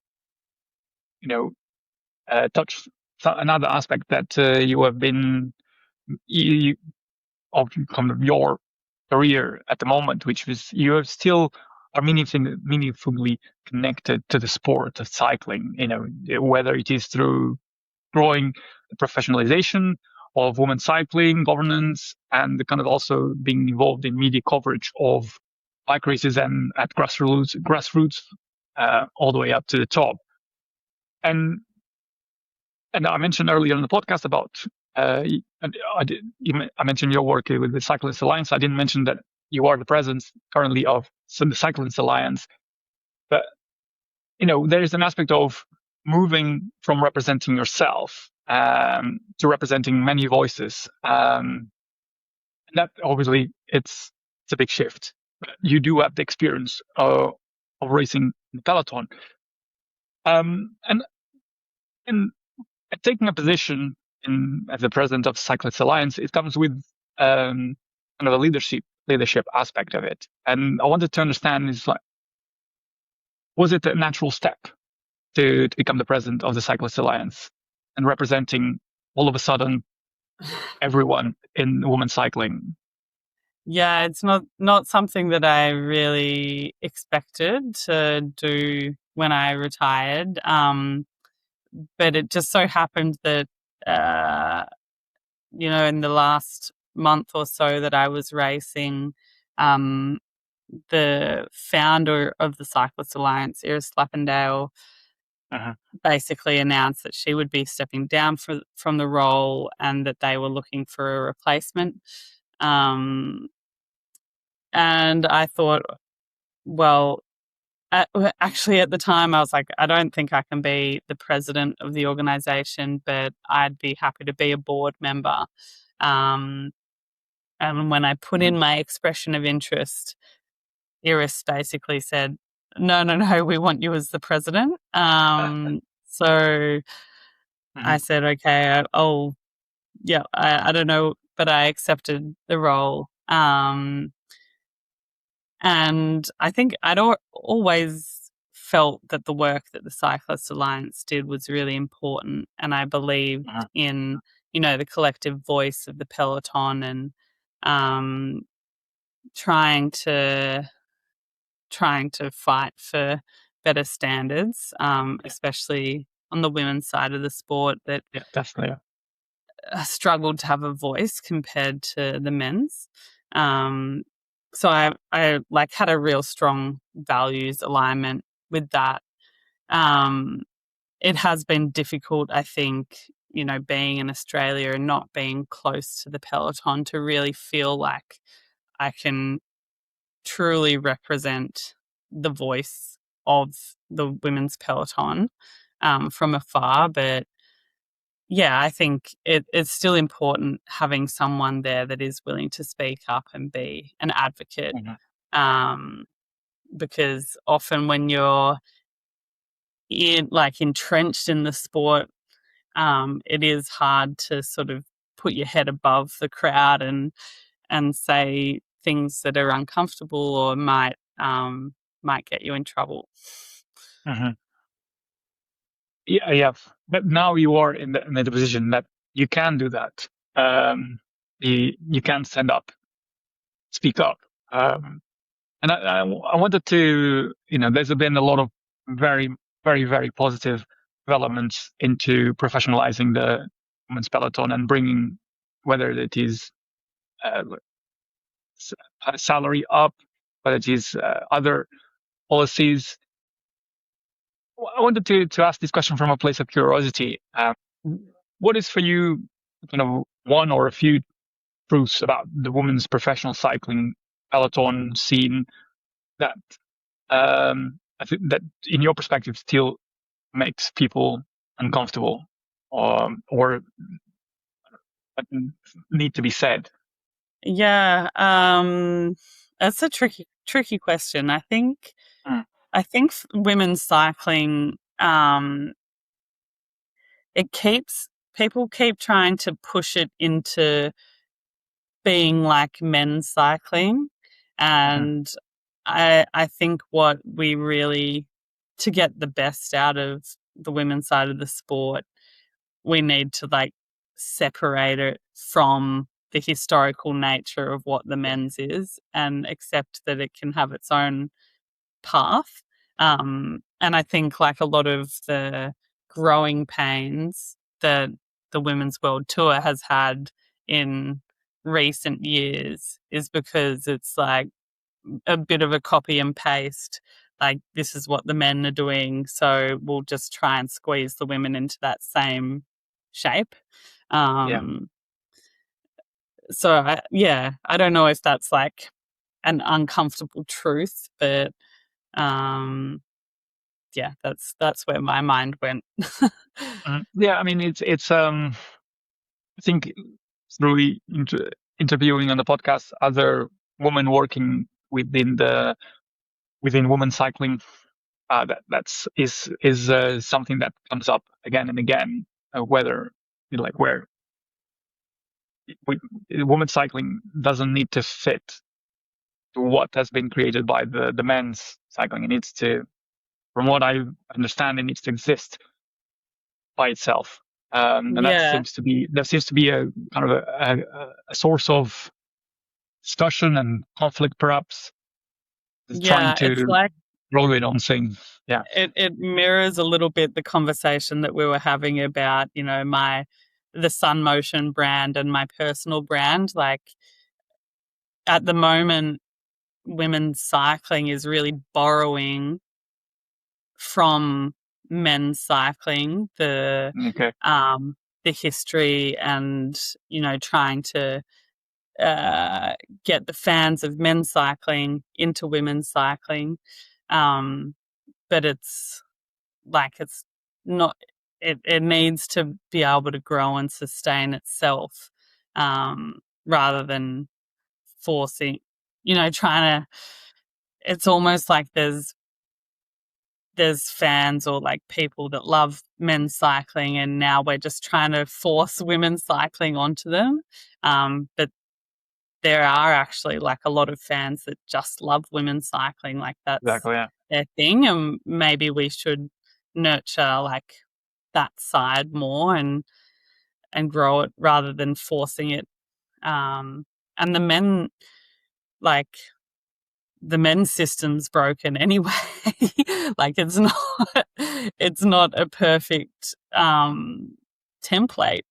you know, touch another aspect that you have been you, of kind of your career at the moment, which was you are still are meaningfully connected to the sport of cycling. Whether it is through growing the professionalization of women's cycling, governance, and the kind of also being involved in media coverage of bike races and at grassroots, all the way up to the top. And I mentioned earlier in the podcast about I mentioned your work with the Cyclists Alliance. I didn't mention that you are the president currently of the Cyclists Alliance, but there is an aspect of moving from representing yourself to representing many voices. And that obviously it's a big shift. You do have the experience of racing in the peloton, and taking a position as the president of Cyclists Alliance, it comes with kind of a leadership aspect of it. And I wanted to understand was it a natural step to become the president of the Cyclists Alliance and representing all of a sudden everyone in women's cycling? Yeah, it's not something that I really expected to do when I retired. But it just so happened that, in the last month or so that I was racing, the founder of the Cyclists Alliance, Iris Slappendale, basically announced that she would be stepping down from the role and that they were looking for a replacement. And I thought, well, actually at the time I was like, I don't think I can be the president of the organization, but I'd be happy to be a board member. And when I put in my expression of interest, Iris basically said, no, we want you as the president. So I said, okay, I don't know, but I accepted the role. And I think I'd always felt that the work that the Cyclists Alliance did was really important. And I believed in, the collective voice of the peloton and trying to fight for better standards, especially on the women's side of the sport that definitely struggled to have a voice compared to the men's. So I had a real strong values alignment with that. It has been difficult, I think, being in Australia and not being close to the peloton to really feel like I can truly represent the voice of the women's peloton from afar. But yeah, I think it's still important having someone there that is willing to speak up and be an advocate. Because often when you're entrenched in the sport, it is hard to sort of put your head above the crowd and say things that are uncomfortable or might get you in trouble. Yeah. But now you are in the position that you can do that. You can stand up, speak up. And I wanted to, there's been a lot of very, very, very positive developments into professionalizing the women's peloton and bringing, whether it is salary up, whether it is other policies. I wanted to ask this question from a place of curiosity. What is for you, one or a few truths about the women's professional cycling peloton scene that I think that, in your perspective, still makes people uncomfortable or need to be said? Yeah, that's a tricky question. I think women's cycling, people keep trying to push it into being like men's cycling, and I think what we really, to get the best out of the women's side of the sport, we need to separate it from the historical nature of what the men's is and accept that it can have its own path. And I think a lot of the growing pains that the Women's World Tour has had in recent years is because it's a bit of a copy and paste. Like, this is what the men are doing, so we'll just try and squeeze the women into that same shape. Yeah. So I don't know if that's like an uncomfortable truth, but yeah, that's where my mind went. Yeah, I mean, I think through interviewing on the podcast other women working within women cycling, that's something that comes up again and again. Whether like where we, women cycling doesn't need to fit to what has been created by the men's cycling. It needs to, from what I understand, it needs to exist by itself. And Yeah, there seems to be a kind of a source of discussion and conflict, perhaps, is trying yeah, it's to like roll it on saying, yeah, it mirrors a little bit the conversation that we were having about, the Sunmotion brand and my personal brand. Like, at the moment, women's cycling is really borrowing from men's cycling, okay, the history, and trying to uh, get the fans of men's cycling into women's cycling. Um, but it's not. It needs to be able to grow and sustain itself, rather than forcing. Trying to. It's almost like there's fans or like people that love men's cycling, and now we're just trying to force women's cycling onto them. But there are actually like a lot of fans that just love women's cycling, like that's exactly, yeah, their thing, and maybe we should nurture like that side more and grow it rather than forcing it. And the men, like, the men's system's broken anyway. Like, it's not a perfect template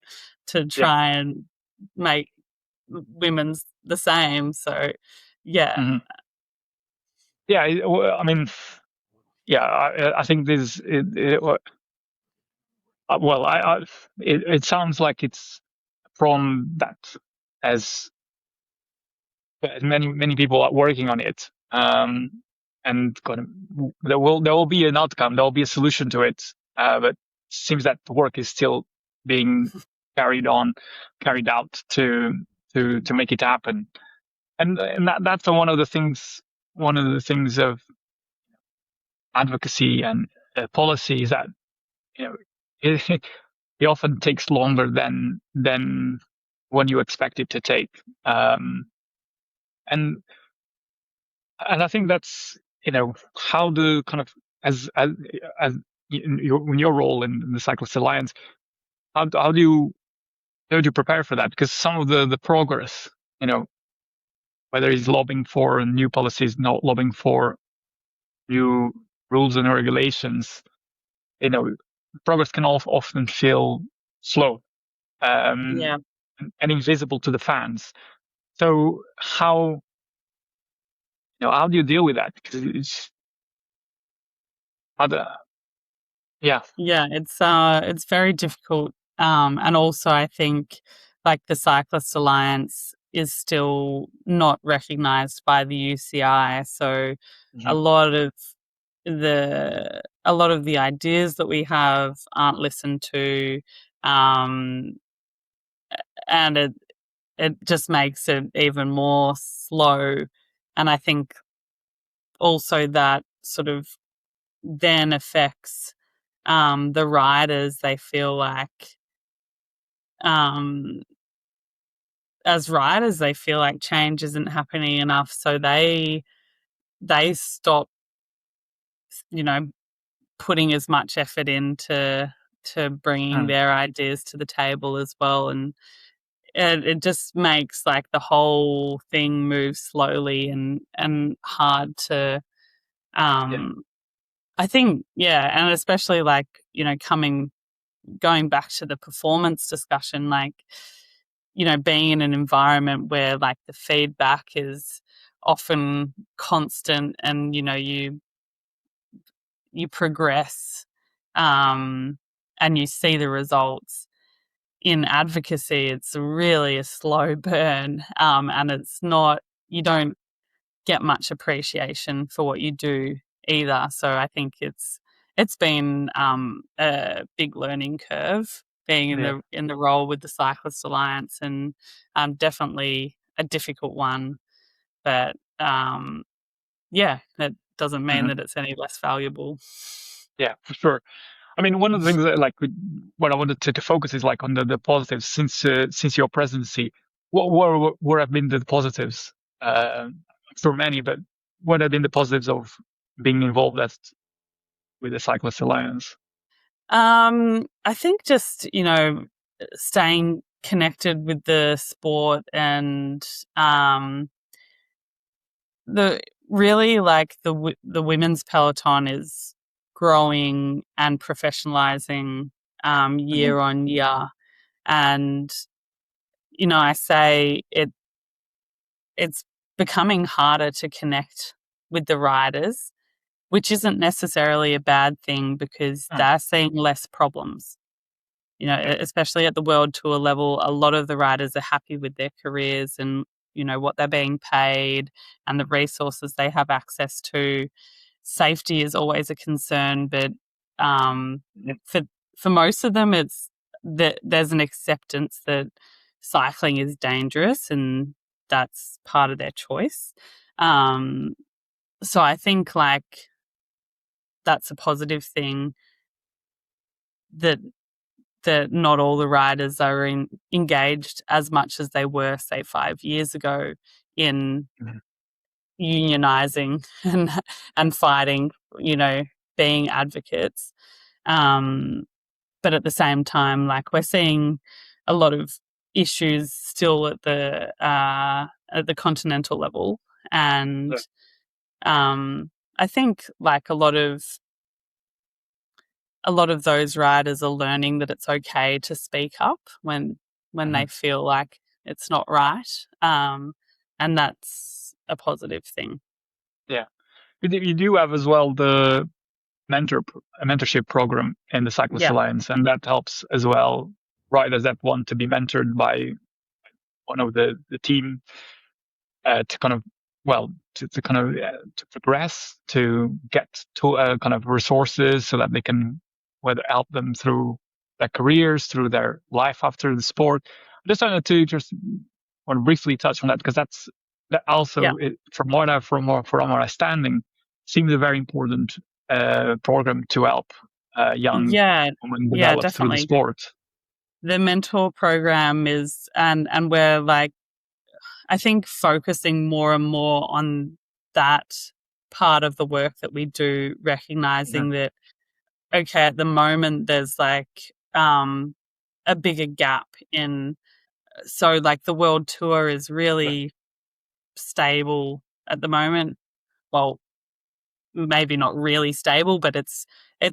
to yeah, try and make women's the same. So yeah, hmm yeah. I mean, yeah, I think well, it sounds like it's from that as many people are working on it, and there will be an outcome, there will be a solution to it, but it seems that the work is still being carried out to make it happen, and that's one of the things of advocacy and policy is that you know it, it often takes longer than when you expect it to take, and and I think that's how the kind of as in your role in the Cyclists Alliance, how do you prepare for that? Because some of the progress, you know, whether it's lobbying for new policies, not lobbying for new rules and regulations, progress can often feel slow, um, yeah, and invisible to the fans. So how do you deal with that? Because it's other, yeah, yeah. It's very difficult. And also I think like the Cyclists Alliance is still not recognised by the UCI. So a hmm lot of the ideas that we have aren't listened to, um, and it just makes it even more slow. And I think also that sort of then affects the riders. They feel like, um, as riders, they feel like change isn't happening enough, so they stop, you know, putting as much effort into to bringing mm, their ideas to the table as well, and it just makes like the whole thing move slowly and hard to, yeah, um I think, yeah, and especially like, going back to the performance discussion, like, being in an environment where like the feedback is often constant, and you progress, and you see the results. In advocacy, it's really a slow burn, and it's not, you don't get much appreciation for what you do either. So I think it's been a big learning curve being in Yeah. the role with the Cyclists Alliance, and definitely a difficult one. But yeah, that doesn't mean Mhm. that it's any less valuable. Yeah, for sure. I mean, one of the things that like what I wanted to focus is like on the positives since your presidency. What have been the positives? For many, but what have been the positives of being involved with the Cyclist Alliance? I think just, staying connected with the sport, and the really, like, the women's peloton is growing and professionalizing Mhm. year on year. And I say it's becoming harder to connect with the riders, which isn't necessarily a bad thing because Mm. they're seeing less problems. Yeah. Especially at the world tour level, a lot of the riders are happy with their careers and, what they're being paid and the resources they have access to. Safety is always a concern, but Yeah. for most of them, it's that there's an acceptance that cycling is dangerous, and that's part of their choice. Um, so I think, like, that's a positive thing, that not all the riders are engaged as much as they were, say, 5 years ago, in Mhm. unionizing and fighting, being advocates. Um, but at the same time, like, we're seeing a lot of issues still at the continental level, and Yeah. I think, like, a lot of those riders are learning that it's okay to speak up when they Mhm. feel like it's not right, and that's a positive thing. Yeah. You do have as well the a mentorship program in the Cyclist Yeah, Alliance, and that helps as well riders that want to be mentored by one of the team to kind of to kind of to progress, to get to kind of resources so that they can whether help them through their careers, through their life after the sport. I just wanted to just want to briefly touch on that because that yeah, also from what I standing seems a very important program to help young yeah, women yeah, develop through the definitely. sport. The mentor program is, and we're, like, I think, focusing more and more on that part of the work that we do, Yeah. recognizing that, okay, at the moment there's, like, um, a bigger gap in, so, like, the world tour is Yeah. really stable at the moment. Well, maybe not really stable, but it's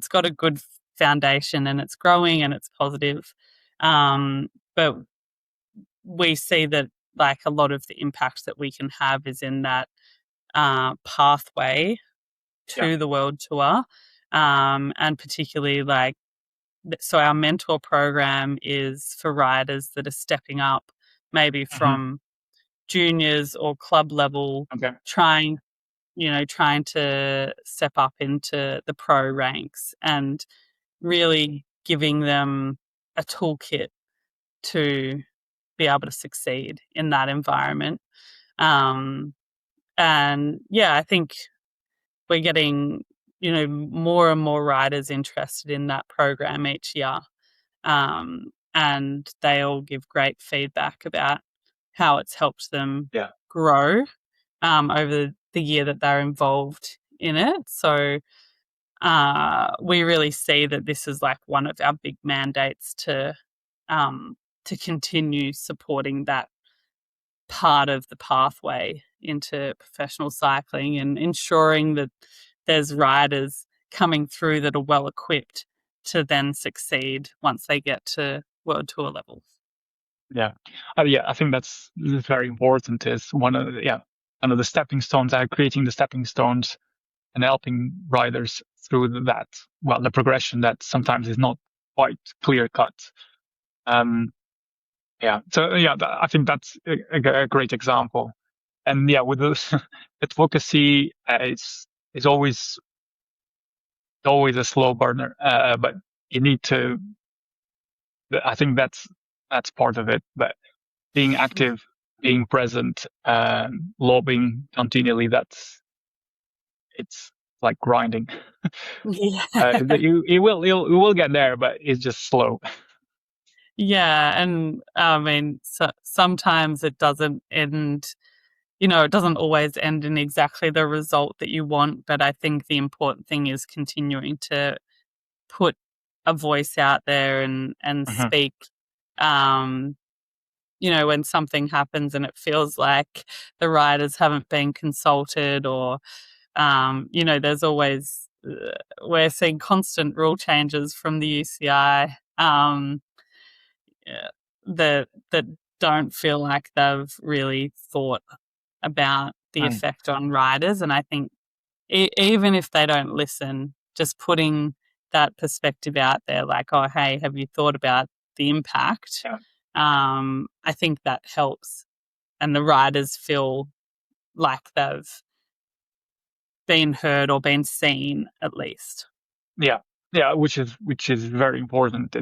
got a good foundation, and it's growing and it's positive. But we see that, like, a lot of the impact that we can have is in that pathway Yeah. to the world tour, and particularly, like, so our mentor program is for riders that are stepping up, maybe Hmm. from juniors or club level, Okay. trying trying to step up into the pro ranks, and really giving them a toolkit to be able to succeed in that environment. Um, and yeah, I think we're getting, more and more riders interested in that program each year. And they all give great feedback about how it's helped them Yeah. grow over the year that they're involved in it. So we really see that this is, like, one of our big mandates to continue supporting that part of the pathway into professional cycling, and ensuring that there's riders coming through that are well equipped to then succeed once they get to world tour level. Yeah. Yeah, I think that's very important. Is one of kind of the stepping stones, creating the stepping stones and helping riders through that, well, the progression that sometimes is not quite clear cut. Yeah. So yeah, I think that's a great example. And yeah, with the advocacy, it's always a slow burner, but you need to. I think that's part of it. But being active, being present, lobbying continually, it's like grinding. Yeah. You will get there, but it's just slow. Yeah, and I mean, sometimes it doesn't end, it doesn't always end in exactly the result that you want, but I think the important thing is continuing to put a voice out there and Mhm. speak. When something happens and it feels like the riders haven't been consulted, or there's always we're seeing constant rule changes from the UCI. Yeah, that don't feel like they've really thought about the Mm. effect on riders. And I think even if they don't listen, just putting that perspective out there, like, oh, hey, have you thought about the impact? Yeah. I think that helps, and the riders feel like they've been heard or been seen at least. Yeah. Yeah. Which is very important.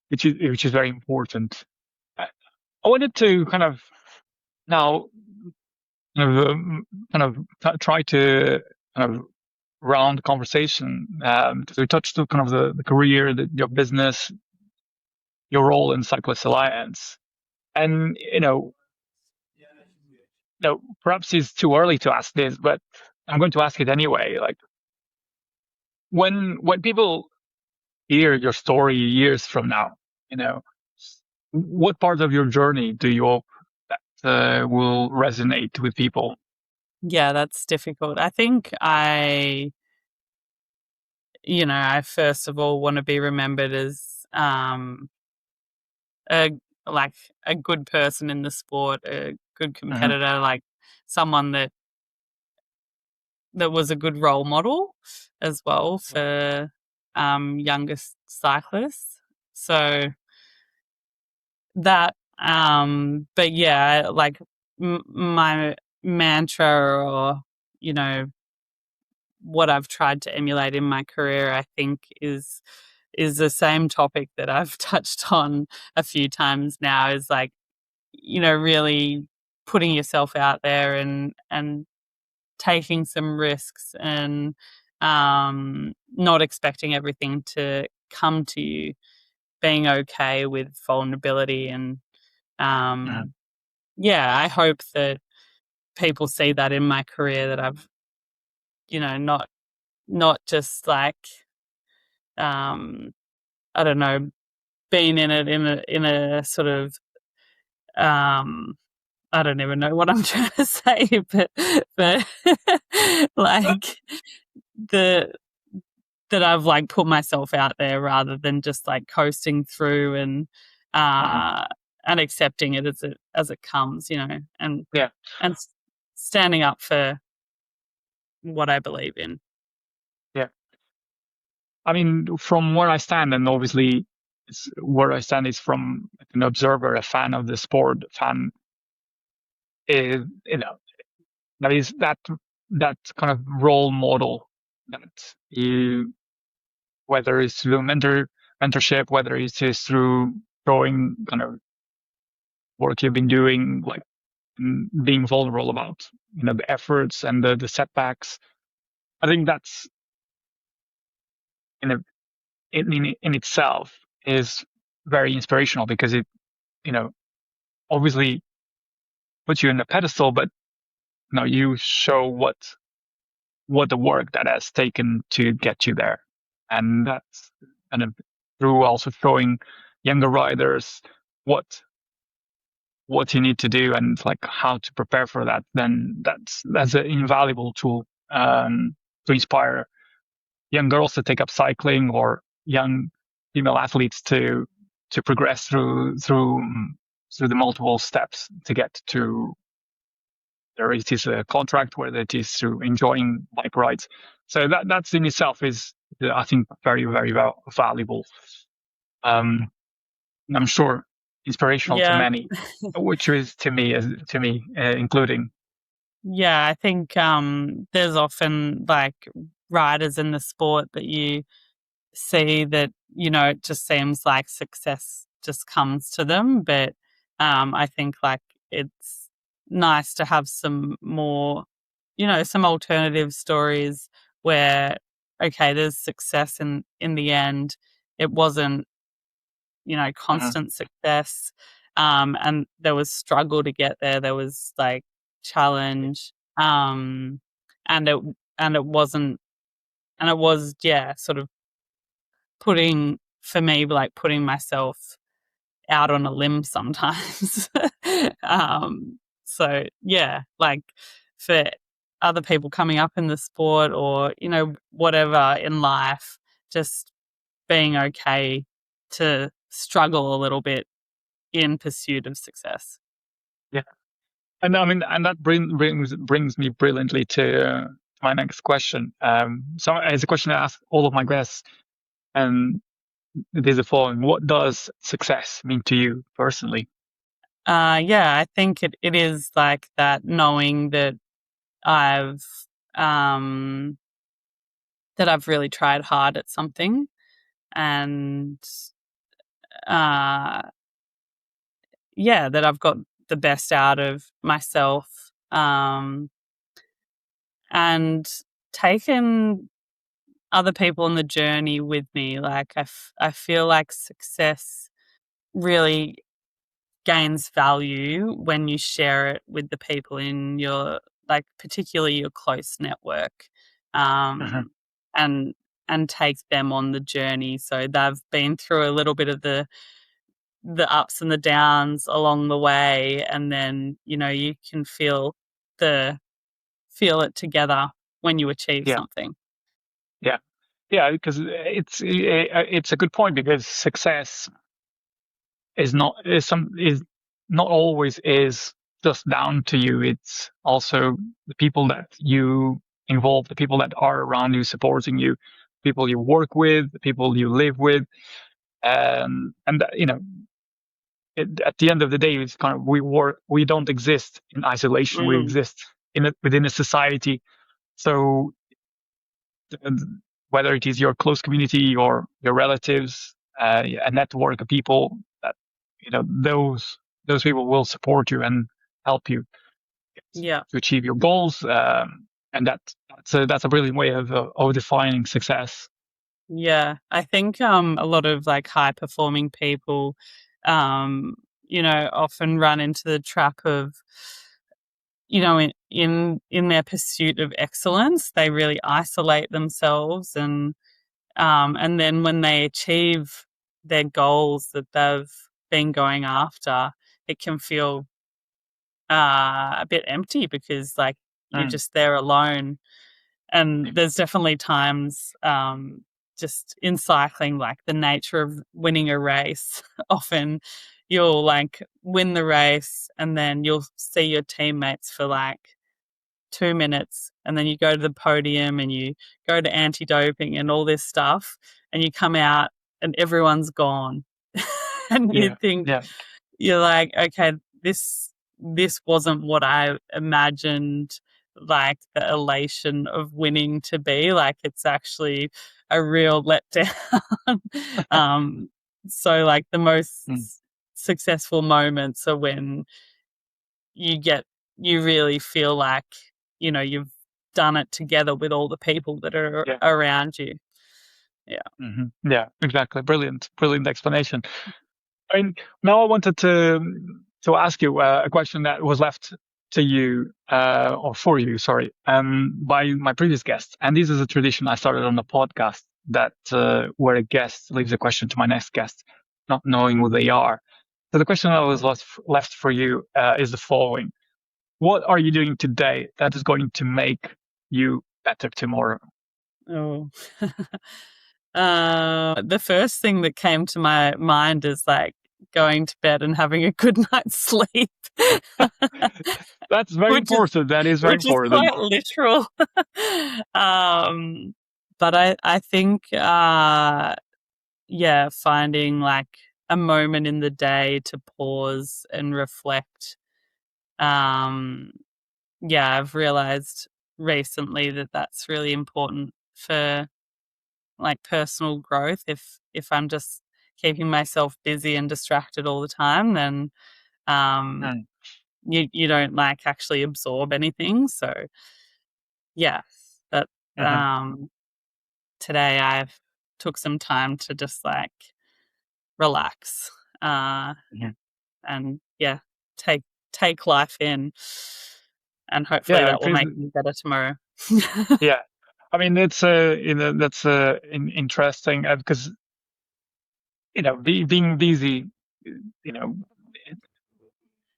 Which is very important. I wanted to kind of now kind of try to kind of round the conversation, because we touched on kind of the career, your business, your role in Cyclists Alliance, and perhaps it's too early to ask this, but I'm going to ask it anyway. Like when people hear your story years from now, what part of your journey do you hope that will resonate with people? Yeah, that's difficult. I think I first of all want to be remembered as a like a good person in the sport, a good Hmm. competitor, like someone that was a good role model as well for younger cyclists. So that, but yeah, like my mantra, or you know what I've tried to emulate in my career, I think is the same topic that I've touched on a few times now, is like, really putting yourself out there and taking some risks, and not expecting everything to come to you, being okay with vulnerability. And Hmm. yeah, I hope that people see that in my career, that I've, not just like, um, I don't know, been in it in a sort of, um, I don't even know what I'm trying to say, but like the that I've like put myself out there rather than just like coasting through Hmm. uh and accepting it as it comes, and Yeah. and standing up for what I believe in. Yeah. I mean, from where I stand, and obviously, where I stand is from an observer, a fan of the sport, fan is, that is that kind of role model that you, whether it's through mentorship, whether it's just through showing kind of work you've been doing, like being vulnerable about, the efforts and the setbacks. I think that's in a, in itself is very inspirational, because it, you know, obviously puts you in a pedestal, but you show what the work that has taken to get you there. And that's kind of through also showing younger riders what you need to do, and like how to prepare for that. Then that's an invaluable tool, to inspire young girls to take up cycling, or young female athletes to progress through the multiple steps to get it is a contract, whether it is through enjoying bike rides. So that's in itself is, I think, very, very valuable. I'm sure inspirational to Yeah. many, which is to me, including. Yeah, I think there's often like riders in the sport that you see that, it just seems like success just comes to them. But I think like it's nice to have some more, some alternative stories where, okay, there's success in the end. It wasn't, Mhm. constant success. And there was struggle to get there. There was like challenge. And it wasn't, and it was, yeah, sort of for me, like putting myself out on a limb sometimes. So yeah, like for other people coming up in the sport or, whatever in life, just being okay to struggle a little bit in pursuit of success. Yeah, and I mean, and that brings me brilliantly to my next question. So it's a question I ask all of my guests, and it is the following: what does success mean to you personally? Yeah, I think it is like that, knowing I've um that I've really tried hard at something, and uh yeah, that I've got the best out of myself, and taken other people on the journey with me. Like I feel like success really gains value when you share it with the people in your, like, particularly your close network, Mhm. um, and take them on the journey. So they've been through a little bit of the ups and the downs along the way, and then, you can the feel it together when you achieve Yeah, something. yeah, yeah. Because it's a good point, because success is not always is just down to you. It's also the people that you involve, the people that are around you, supporting you, people you work with, the people you live with, and at the end of the day, it's kind of we don't exist in isolation. We Mm, exist within a society. So uh, whether it is your close community or your relatives, a network of people that those people will support you and help you yeah. to achieve your goals. And that's a brilliant way of defining success. Yeah, I think a lot of like high performing people, often run into the trap of, in their pursuit of excellence, they really isolate themselves, and then when they achieve their goals that they've been going after, it can feel a bit empty because like you're Mm, just there alone. And there's definitely times, just in cycling, like the nature of winning a race, often you'll like win the race and then you'll see your teammates for like 2 minutes, and then you go to the podium and you go to anti-doping and all this stuff, and you come out and everyone's gone. And you yeah, think, yeah, you're like, okay, this wasn't what I imagined, like the elation of winning to be. Like it's actually a real letdown. um, so like the mm, most successful moments are when you get you really feel like, you've done it together with all the people that are yeah, around you. Yeah. yeah. Exactly. Brilliant explanation. I mean, now I wanted to ask you a question that was left to you, or for you, sorry, by my previous guest. And this is a tradition I started on the podcast, that where a guest leaves a question to my next guest, not knowing who they are. So the question that was left for you is the following: what are you doing today that is going to make you better tomorrow? Oh. The first thing that came to my mind is like going to bed and having a good night's sleep. That's very which is important. That is very which is important. quite literal. But I think finding like a moment in the day to pause and reflect. I've realized recently that that's really important for like personal growth. If I'm just keeping myself busy and distracted all the time, then um, Mm. you don't like actually absorb anything. So yeah, but Mhm. today I've took some time to just like relax uh, Mhm. and take take life in, and hopefully Yeah, that will because make me better tomorrow. yeah, I mean it's that's interesting because being busy, you know,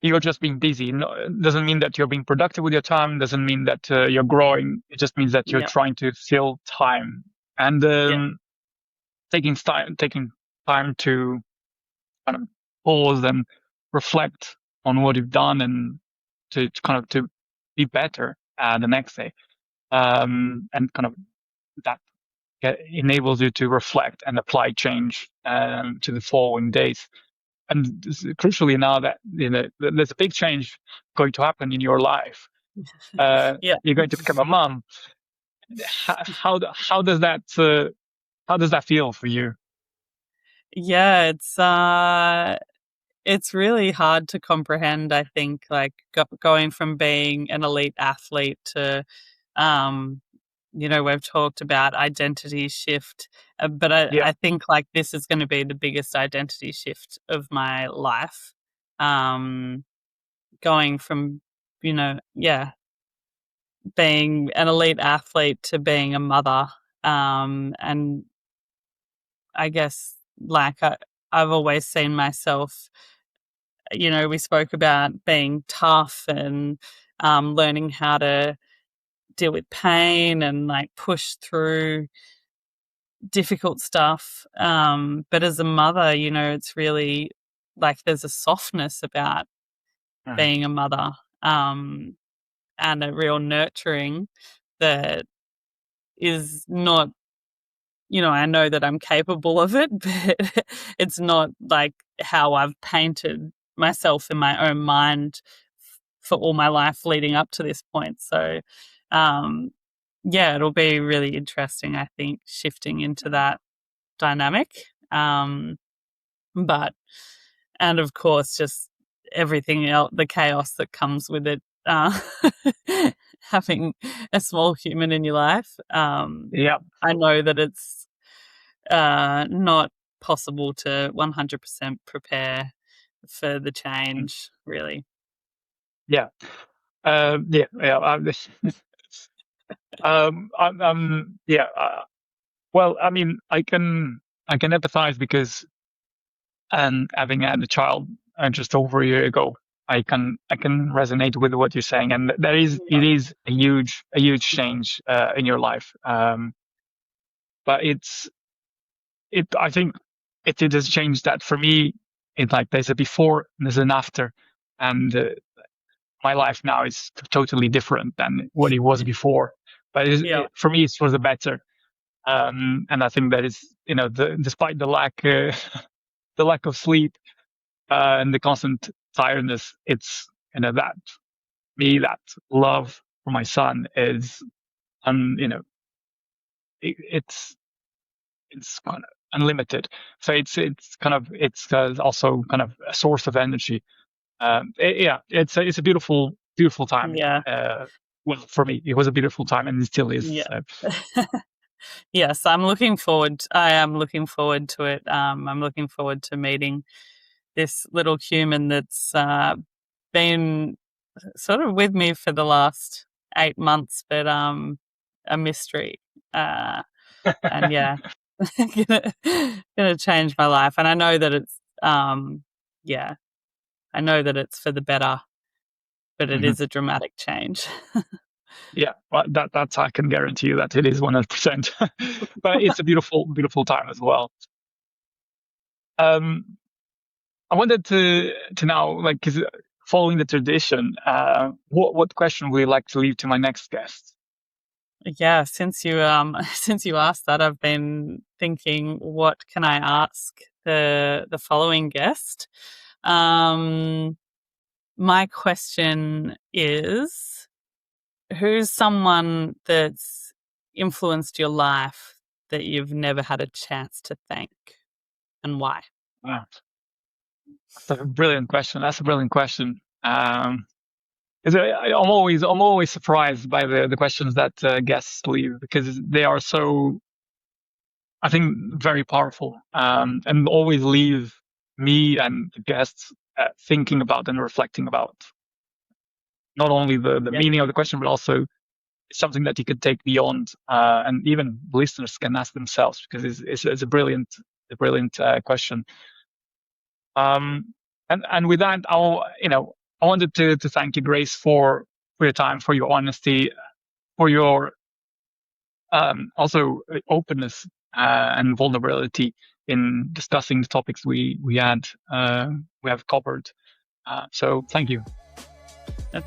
you're just being busy. No, it doesn't mean that you're being productive with your time. Doesn't mean that you're growing. It just means that you're Yeah, trying to fill time and yeah, taking time to kind of pause and reflect on what you've done and to kind of to be better the next day. And kind of that enables you to reflect and apply change to the following days. And crucially, now that there's a big change going to happen in your life, yeah, you're going to become a mom. How does that feel for you? yeah. It's really hard to comprehend. I think like going from being an elite athlete to um, we've talked about identity shift, but Yeah, I think like this is going to be the biggest identity shift of my life. Um, Going from, being an elite athlete to being a mother. And I guess like I've always seen myself, we spoke about being tough and learning how to deal with pain and like push through difficult stuff. But as a mother, it's really like there's a softness about Mhm. being a mother, and a real nurturing that is not, I know that I'm capable of it, but it's not like how I've painted myself in my own mind for all my life leading up to this point. So, um, it'll be really interesting, I think, shifting into that dynamic. Um, but and of course, just everything else, the chaos that comes with it, having a small human in your life. Yeah, I know that it's not possible to 100% prepare for the Mhm. change, really. Yeah, yeah. Yeah. Well, I mean, I can empathize because, and having had a child just over a year ago, I can resonate with what you're saying, and it is a huge change in your life. But I think it has changed that for me. It's like there's a before and there's an after, and my life now is totally different than what it was before. But Yeah, for me, it's for the better. And I think that is, despite the lack of sleep and the constant tiredness, it's that that love for my son is, it's kind of unlimited. So it's also kind of a source of energy. Yeah, it's a beautiful time. yeah, Well, for me, it was a beautiful time, and it still is. yeah. So, Yes, I'm looking forward. I am looking forward to it. I'm looking forward to meeting this little human that's been sort of with me for the last 8 months, but a mystery. Uh, and yeah, gonna, gonna change my life. And I know that it's yeah, I know that it's for the better, but it mhm. is a dramatic change. Yeah, well, that's I can guarantee you that it is 100%. But it's a beautiful time as well. Um, I wanted to now, like, 'cause following the tradition, what question would you like to leave to my next guest? Yeah, since you since you asked that, I've been thinking, what can I ask the following guest? My question is, who's someone that's influenced your life that you've never had a chance to thank, and why? Wow, that's a brilliant question. That's a brilliant question. I'm always surprised by the questions that guests leave, because they are so, I think, very powerful, and always leave me and the guests thinking about and reflecting about not only the Yeah. meaning of the question, but also something that you could take beyond, and even listeners can ask themselves, because it's a brilliant question. And with that, I wanted to thank you, Grace, for your time, for your honesty, for your also openness and vulnerability in discussing the topics we have covered. So thank you.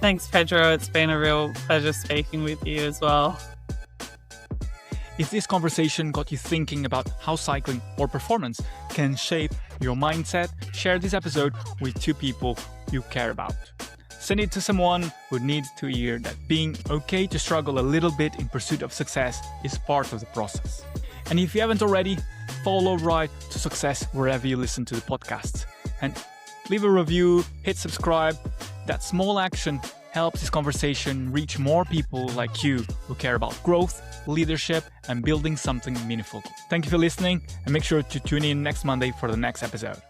Thanks, Pedro. It's been a real pleasure speaking with you as well. If this conversation got you thinking about how cycling or performance can shape your mindset, share this episode with 2 people you care about. Send it to someone who needs to hear that being okay to struggle a little bit in pursuit of success is part of the process. And if you haven't already, follow Ride to Success wherever you listen to the podcast. And leave a review, hit subscribe. That small action helps this conversation reach more people like you who care about growth, leadership, and building something meaningful. Thank you for listening, and make sure to tune in next Monday for the next episode.